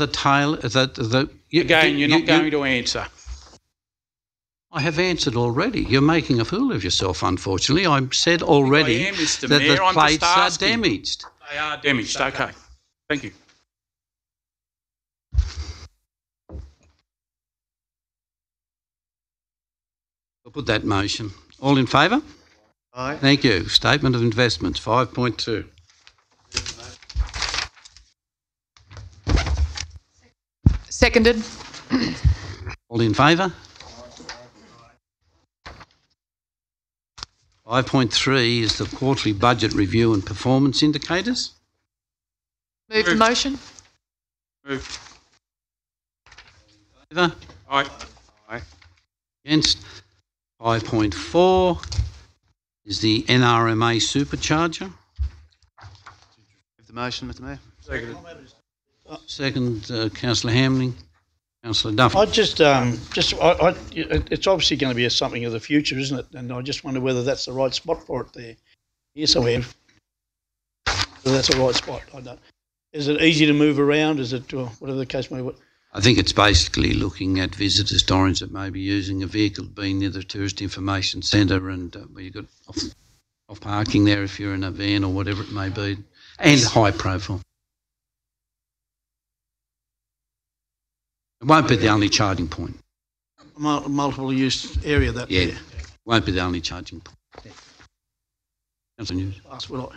Again, you're not going to answer. I have answered already. You're making a fool of yourself, unfortunately. I said already I am, Mr. that Mayor. the I'm plates just are asking. damaged. They are damaged. Okay. Thank you. I'll put that motion. All in favour? Aye. Thank you. Statement of investments, 5.2. Seconded. All in favour? 5.3 is the quarterly budget review and performance indicators. Move the motion. Move. Favour? Aye. Aye. Against? 5.4 is the NRMA supercharger. Move the motion, Mr Mayor. Second, Councillor Hamling. Councillor Duffy. I it's obviously going to be something of the future, isn't it? And I just wonder whether that's the right spot for it there. Yes, I have. Whether that's the right spot, I don't. Is it easy to move around? Is it, whatever the case may be? I think it's basically looking at visitors to Orange that may be using a vehicle, being near the Tourist Information Centre and where you've got off parking there if you're in a van or whatever it may be, and high profile. It won't be the only charging point. Multiple use area that. Yeah, won't be the only charging point. Councillor News. That's what I.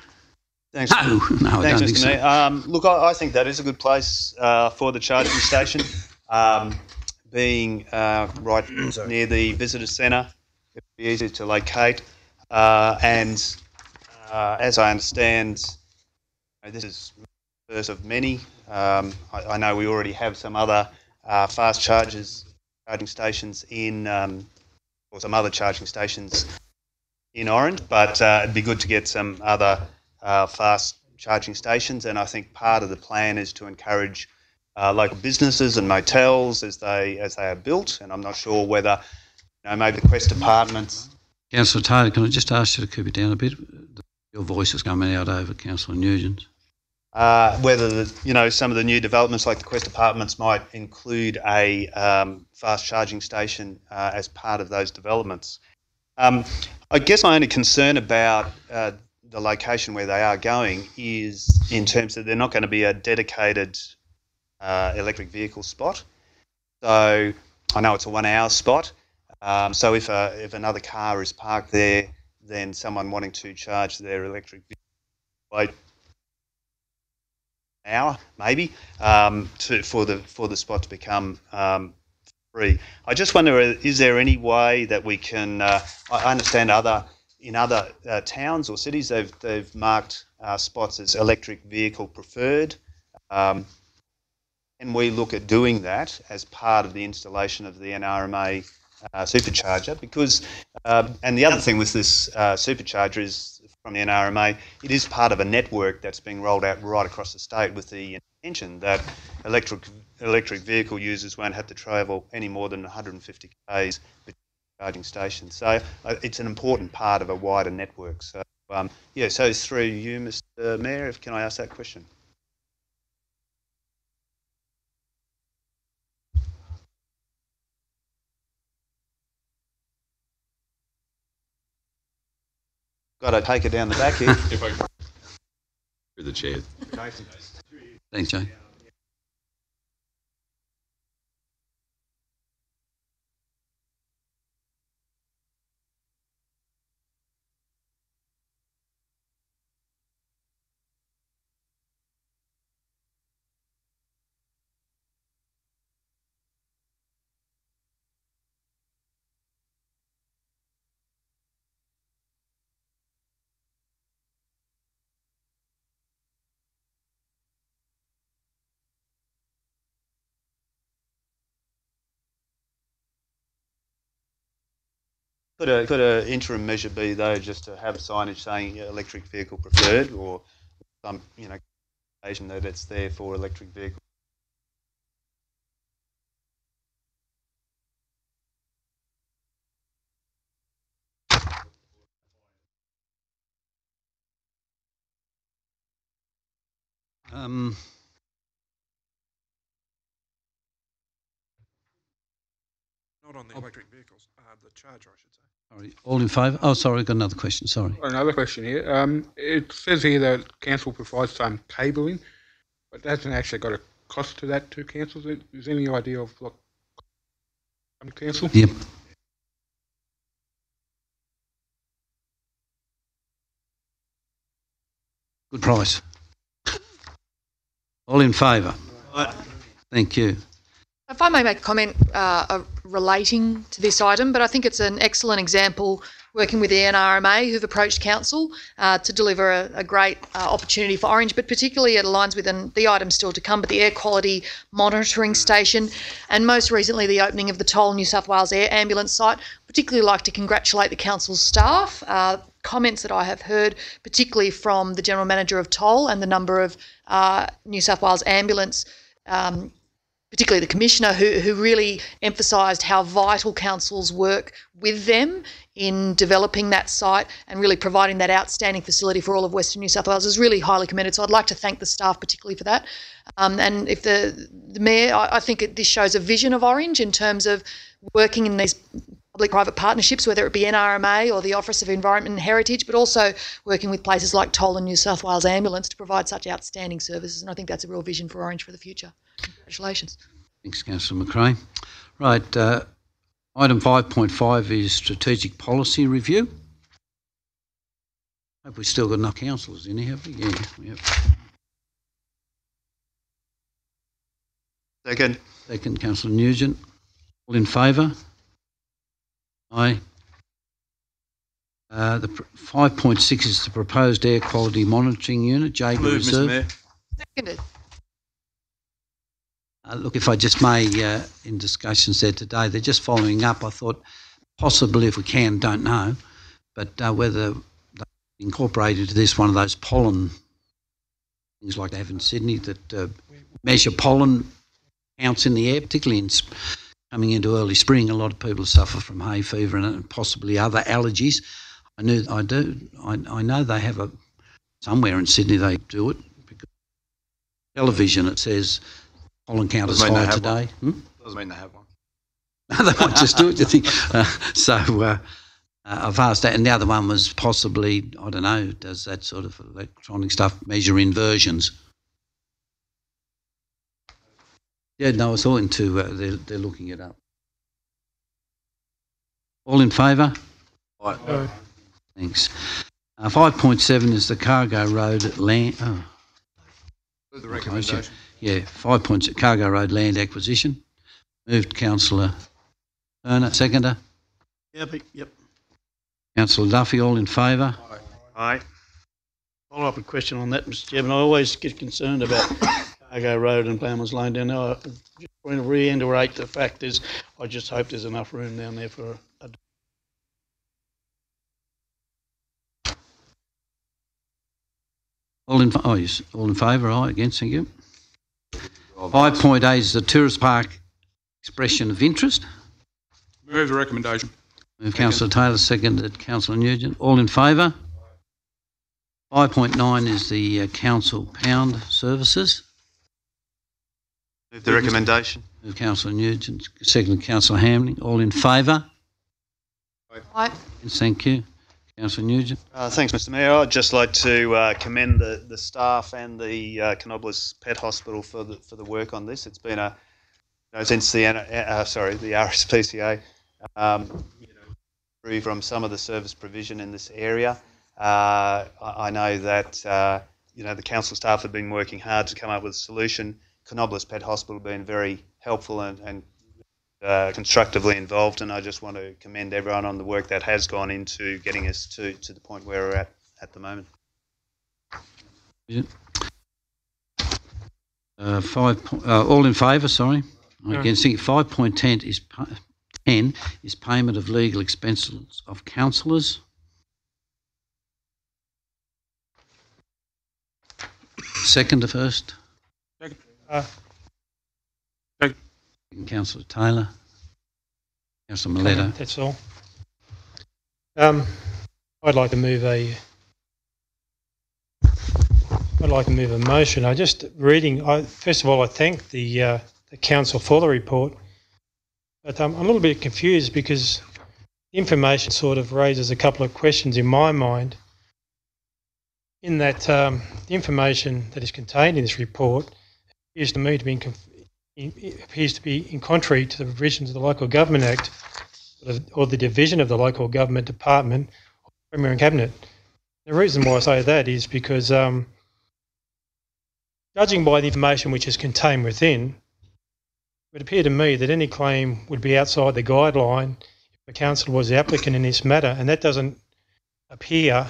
Thanks. No, I Thanks, don't think Mr. so. Mayor. Look, I think that is a good place for the charging station, being right near the visitor centre. It'll be easy to locate. And as I understand, this is the first of many. I know we already have some other fast charging stations in, or some other charging stations in Orange, but it'd be good to get some other fast charging stations, and I think part of the plan is to encourage local businesses and motels as they are built. And I'm not sure whether, maybe the Quest apartments. Councillor Taylor, can I just ask you to keep it down a bit? Your voice is coming out over Councillor Nugent. Whether some of the new developments like the Quest apartments might include a fast charging station as part of those developments. I guess my only concern about the location where they are going is in terms of they're not going to be a dedicated electric vehicle spot. So I know it's a 1 hour spot. So if another car is parked there, then someone wanting to charge their electric vehicle, wait an hour maybe for the spot to become free. I just wonder, is there any way that we can? I understand in other towns or cities they've marked spots as electric vehicle preferred. Can we look at doing that as part of the installation of the NRMA supercharger? Because and the other thing with this supercharger is, from the NRMA, it is part of a network that's being rolled out right across the state with the intention that electric vehicle users won't have to travel any more than 150 k's between charging stations. So it's an important part of a wider network. So so it's through you, Mr. Mayor, can I ask that question? Got to take it down the back here. If I through the chair. Thanks, Jay. Could a interim measure be though just to have signage saying electric vehicle preferred, or some occasion that it's there for electric vehicles? Not on the electric vehicles, the charger, I should say. Sorry, all in favour? Oh, sorry, I've got another question, sorry. Another question here. It says here that council provides some cabling, but that hasn't actually got a cost to that to council. Is there any idea of what council? Yep. Good price. All in favour? Thank you. If I may make a comment relating to this item, but I think it's an excellent example working with the NRMA, who've approached council to deliver a great opportunity for Orange, but particularly it aligns with the item still to come, but the air quality monitoring station, and most recently the opening of the Toll New South Wales Air Ambulance site. Particularly like to congratulate the council's staff. Comments that I have heard, particularly from the General Manager of Toll and the number of New South Wales Ambulance, particularly the Commissioner, who really emphasised how vital councils work with them in developing that site and really providing that outstanding facility for all of Western New South Wales, is really highly commended. So I'd like to thank the staff particularly for that. And if the Mayor, I think this shows a vision of Orange in terms of working in these public-private partnerships, whether it be NRMA or the Office of Environment and Heritage, but also working with places like Toll and New South Wales Ambulance to provide such outstanding services. And I think that's a real vision for Orange for the future. Congratulations. Thanks, Councillor McRae. Right, item 5.5 is strategic policy review. Hope we've still got enough councillors in here, have we? Yeah, we have. Second. Second, Councillor Nugent. All in favour? Aye. The 5.6 is the proposed air quality monitoring unit, Jaeger Reserve. Mr. Mayor. Seconded. Look, if I just may, in discussions there today, they're just following up. I thought possibly, if we can, don't know, but whether they incorporate into this one of those pollen things like they have in Sydney that measure pollen counts in the air, particularly coming into early spring. A lot of people suffer from hay fever and possibly other allergies. I know they have somewhere in Sydney they do it. Because television, it says pollen count is high today. Doesn't mean they have one. They might just do it, you think. I've asked that, and the other one was possibly, I don't know, does that sort of electronic stuff measure inversions? Yeah, no, I was talking to, they're looking it up. All in favour? Aye. Thanks. 5.7 is the Cargo Road land. Oh. The recommendation. Yeah, 5 points at Cargo Road land acquisition. Moved Councillor Turner, seconder. Yep. Councillor Duffy, all in favour? Aye. Follow up a question on that, Mr. Chairman. I always get concerned about Cargo Road and Ploughman's Lane down there. I just want to reiterate the fact is I just hope there's enough room down there for a All in favour, aye, against, thank you. 5.8 is the Tourist Park expression of interest. Move the recommendation. Move Councillor Taylor, seconded Councillor Nugent. All in favour? 5.9 is the Council Pound Services. Move the recommendation. Move Councillor Nugent, seconded Councillor Hamling. All in favour? Aye. Yes, thank you. Councillor Nugent. Thanks, Mr. Mayor. I'd just like to commend the staff and the Canobolas Pet Hospital for the work on this. It's been since the RSPCA through from some of the service provision in this area. I know that the council staff have been working hard to come up with a solution. Canobolas Pet Hospital have been very helpful and constructively involved, and I just want to commend everyone on the work that has gone into getting us to the point where we're at the moment. All in favour, sorry. Against 5.10 is payment of legal expenses of councillors. Second to first. Second. Councillor Taylor. Councillor Milletto. That's all. I'd like to move a motion. First of all, I thank the council for the report, but I'm a little bit confused because the information sort of raises a couple of questions in my mind. In that the information that is contained in this report appears to me to be in contrary to the provisions of the Local Government Act or the division of the Local Government Department of Premier and Cabinet. The reason why I say that is because judging by the information which is contained within, it would appear to me that any claim would be outside the guideline if the council was the applicant in this matter, and that doesn't appear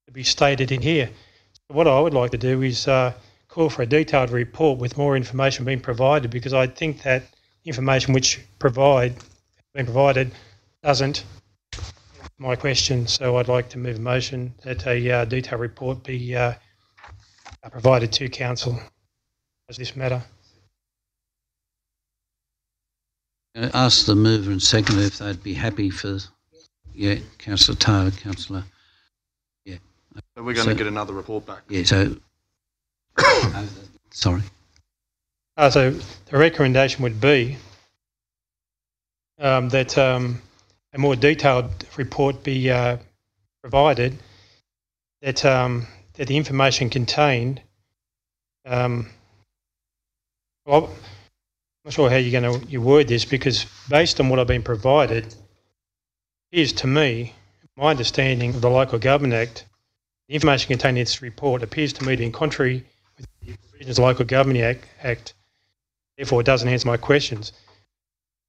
to be stated in here. So what I would like to do is call for a detailed report with more information being provided, because I think that information which been provided doesn't answer my question. So I'd like to move a motion that a detailed report be provided to council as this matter. Ask the mover and seconder if they'd be happy for, Councillor Taylor, Councillor. So we're going to get another report back. Yeah, so, sorry. So the recommendation would be that a more detailed report be provided, that the information contained, well, I'm not sure how you're going to word this, because based on what I've been provided, it is to me, my understanding of the Local Government Act, the information contained in this report appears to me to be in contrary with the provisions of the Local Government Act, therefore it doesn't answer my questions.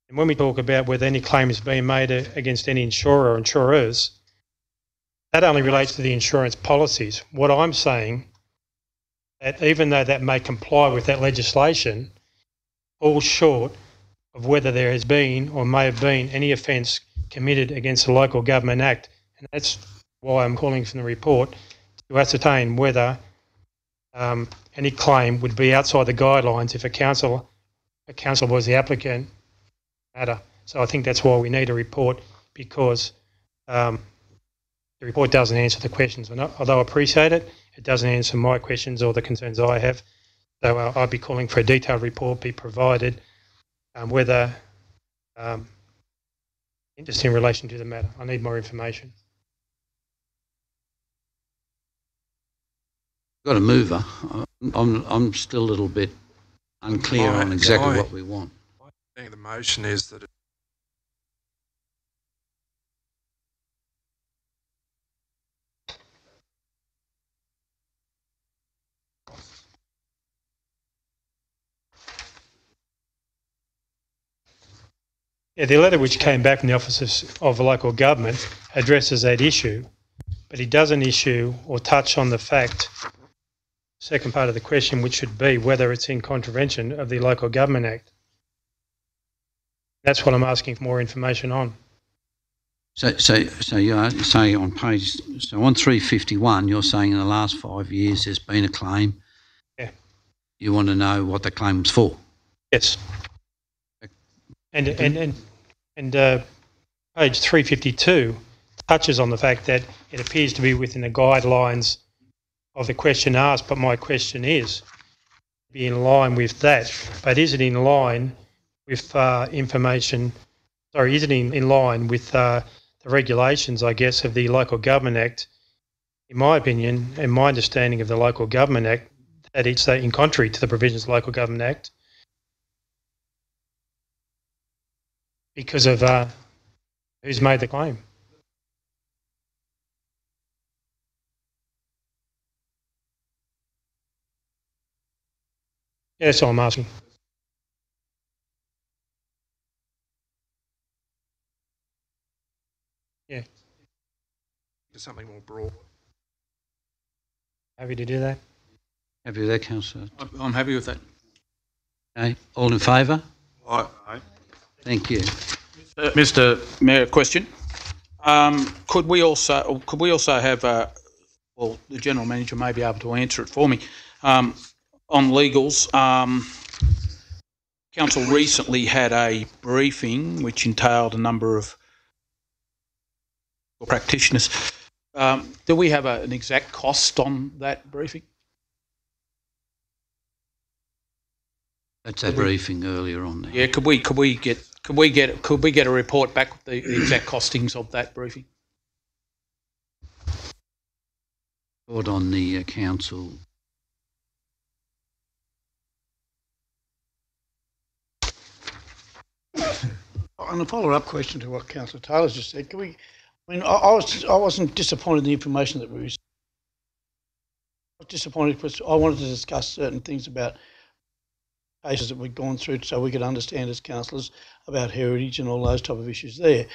And when we talk about whether any claim is being made against any insurer or insurers, that only relates to the insurance policies. What I'm saying, that even though that may comply with that legislation, falls short of whether there has been or may have been any offence committed against the Local Government Act. And that's why I'm calling from the report to ascertain whether any claim would be outside the guidelines if a council council was the applicant matter. So I think that's why we need a report, because the report doesn't answer the questions. And although I appreciate it, it doesn't answer my questions or the concerns I have. So I'd be calling for a detailed report be provided, whether interest in relation to the matter. I need more information. Got a mover. I'm still a little bit unclear on exactly what we want. I think the motion is that Yeah, the letter which came back from the Office of Local Government addresses that issue, but it doesn't issue or touch on the fact, second part of the question, which should be whether it's in contravention of the Local Government Act. That's what I'm asking for more information on. So you are saying on page, so on 351, you're saying in the last 5 years there's been a claim. Yeah. You want to know what the claim was for. Yes. And page 352 touches on the fact that it appears to be within the guidelines of the question asked, but my question is, be in line with that, but is it in line with information, sorry, is it in line with the regulations, I guess, of the Local Government Act? In my opinion and my understanding of the Local Government Act, that it's in contrary to the provisions of the Local Government Act, because of who's made the claim. Yeah, that's all I'm asking. Yeah. Something more broad. Happy to do that. Happy with that, Councillor? I'm happy with that. Okay, all in favour? Aye. Thank you. Mr. Mayor, question. Could we also have, well, the General Manager may be able to answer it for me, on legals. Council recently had a briefing which entailed a number of practitioners. Do we have an exact cost on that briefing? That's a briefing earlier on there. Yeah, could we get a report back with the exact costings of that briefing? Report on the council. On a follow-up question to what Councillor Taylor's just said, can we? I mean, I wasn't disappointed in the information that we received. I was disappointed because I wanted to discuss certain things about cases that we've gone through so we could understand as councillors about heritage and all those type of issues there.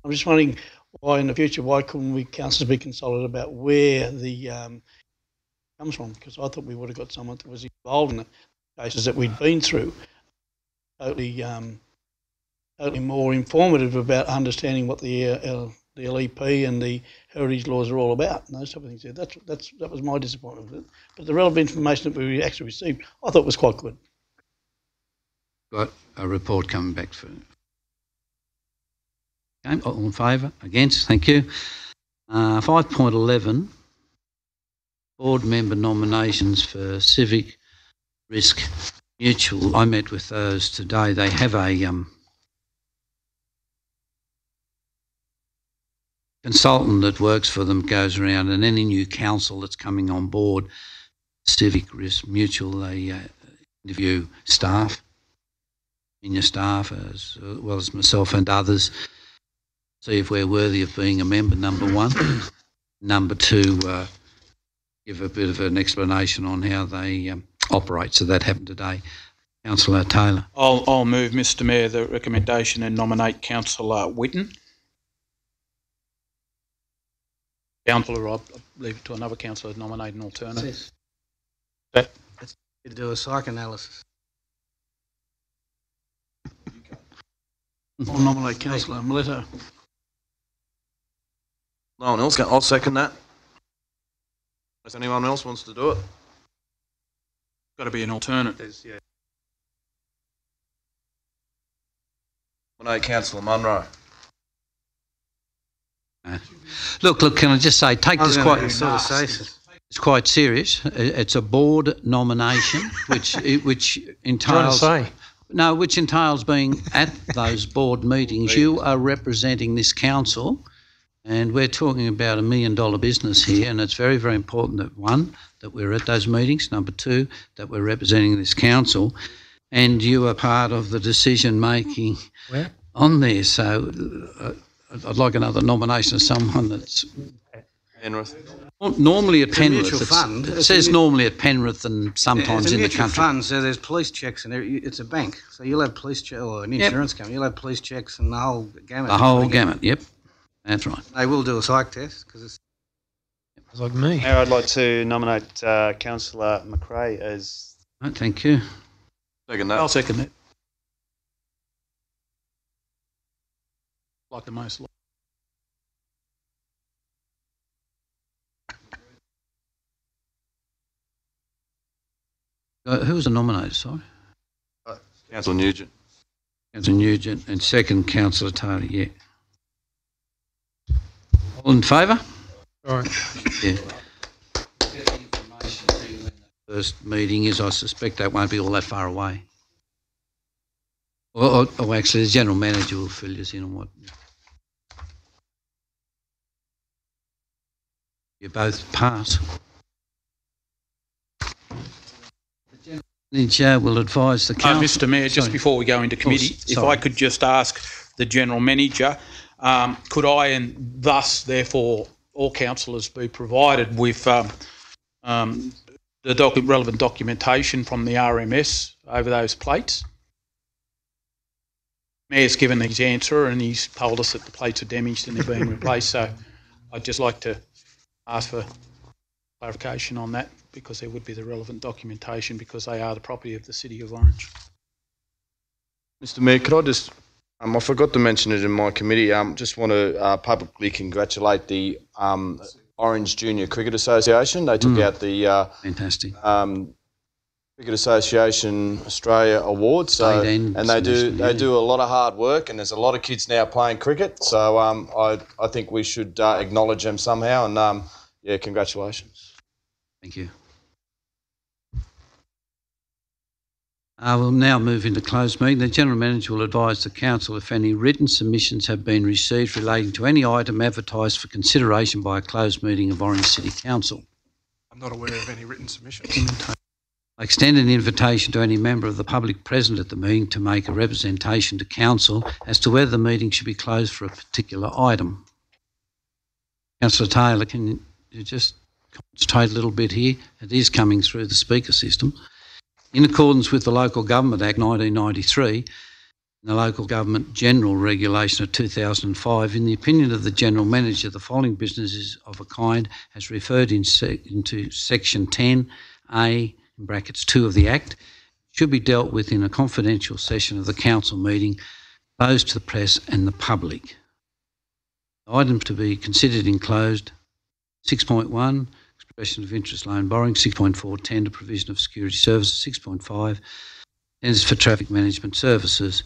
I'm just wondering why in the future, why couldn't we councillors be consulted about where the comes from? Because I thought we would have got someone that was involved in the cases that we'd been through. Totally more informative about understanding what the LEP and the heritage laws are all about and those type of things. That was my disappointment with it. But the relevant information that we actually received, I thought was quite good. Got a report coming back for. Okay, all in favour? Against? Thank you. 5.11, board member nominations for Civic Risk Mutual. I met with those today. They have a consultant that works for them, goes around, and any new council that's coming on board, Civic Risk Mutual, they interview staff, senior staff, as well as myself and others, see if we're worthy of being a member, number one. Number two, give a bit of an explanation on how they operate. So that happened today. Councillor Taylor. I'll move, Mr. Mayor, the recommendation and nominate Councillor Whitten. Councillor, I'll leave it to another councillor to nominate an alternate. To do a psychoanalysis. I'll nominate Councillor Miletto. No one else? I'll second that. Unless anyone else wants to do it. Got to be an alternate. Nominate Councillor Munro. Look, can I just say, take this quite... It's quite serious. It's a board nomination, which entails... No, which entails being at those board meetings. You are representing this council, and we're talking about $1 million business here, and it's very, very important that, one, that we're at those meetings, number two, that we're representing this council, and you are part of the decision-making on there. So I'd like another nomination of someone that's... Penrith. Normally at Penrith. mutual fund. It says normally at Penrith and sometimes in the country. It's a mutual fund, so there's police checks and it's a bank. So you'll have police checks, or an insurance company, you'll have police checks and the whole gamut. The whole gamut, yep. That's right. They will do a psych test because it's like me. Mayor, I'd like to nominate Councillor McRae as... Right, thank you. Second that. I'll second that. Like the most. Who was the nominator, sorry? Councillor Nugent. Councillor Nugent, and second, Councillor Taylor, yeah. All in favour? All right. Yeah. First meeting is, I suspect that won't be all that far away. Or actually, the General Manager will fill us in on what... You both pass. Manager will advise the council. Mr Mayor, just before we go into committee, if I could just ask the General Manager, could I and thus, therefore, all councillors be provided with the relevant documentation from the RMS over those plates? Mayor's given his answer and he's told us that the plates are damaged and they're being replaced, so I'd just like to ask for clarification on that, because there would be the relevant documentation, because they are the property of the City of Orange. Mr Mayor, could I just, I forgot to mention it in my committee, just want to publicly congratulate the Orange Junior Cricket Association. They took out the fantastic Cricket Association Australia Award, so and they do a lot of hard work, and there's a lot of kids now playing cricket. So I think we should acknowledge them somehow, and yeah, congratulations. Thank you. We'll now move into closed meeting. The General Manager will advise the Council if any written submissions have been received relating to any item advertised for consideration by a closed meeting of Orange City Council. I'm not aware of any written submissions. I extend an invitation to any member of the public present at the meeting to make a representation to Council as to whether the meeting should be closed for a particular item. Councillor Taylor, can you just concentrate a little bit here? It is coming through the speaker system. In accordance with the Local Government Act 1993 and the Local Government General Regulation of 2005, in the opinion of the General Manager, the following businesses of a kind as referred into Section 10A in brackets 2 of the Act should be dealt with in a confidential session of the Council meeting closed to the press and the public. Items to be considered in closed: 6.1, expression of interest loan borrowing; 6.4, tender provision of security services; 6.5, tenders for traffic management services.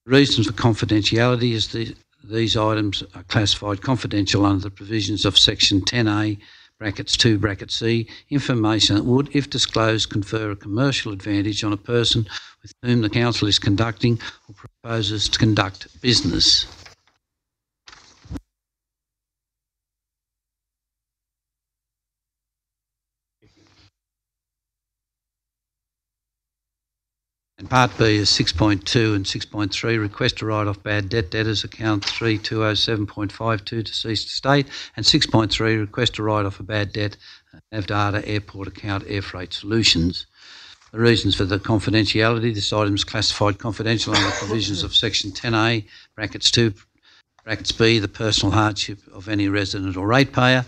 The reasons for confidentiality is these items are classified confidential under the provisions of Section 10A, brackets 2, bracket C, information that would, if disclosed, confer a commercial advantage on a person with whom the Council is conducting or proposes to conduct business. And Part B is 6.2 and 6.3, request to write off bad debtors account 3207.52 deceased estate, and 6.3, request to write off a bad debt Avdata Airport account Air Freight Solutions. The reasons for the confidentiality: this item is classified confidential under the provisions of Section 10A, brackets 2, brackets B, the personal hardship of any resident or ratepayer.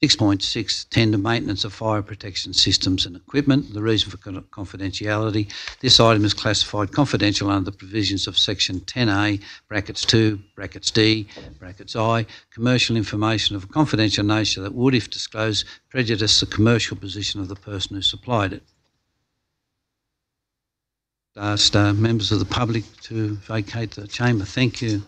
6.6, tender maintenance of fire protection systems and equipment. The reason for confidentiality: this item is classified confidential under the provisions of Section 10A, brackets 2, brackets D, brackets I, commercial information of a confidential nature that would, if disclosed, prejudice the commercial position of the person who supplied it. ask members of the public to vacate the chamber. Thank you.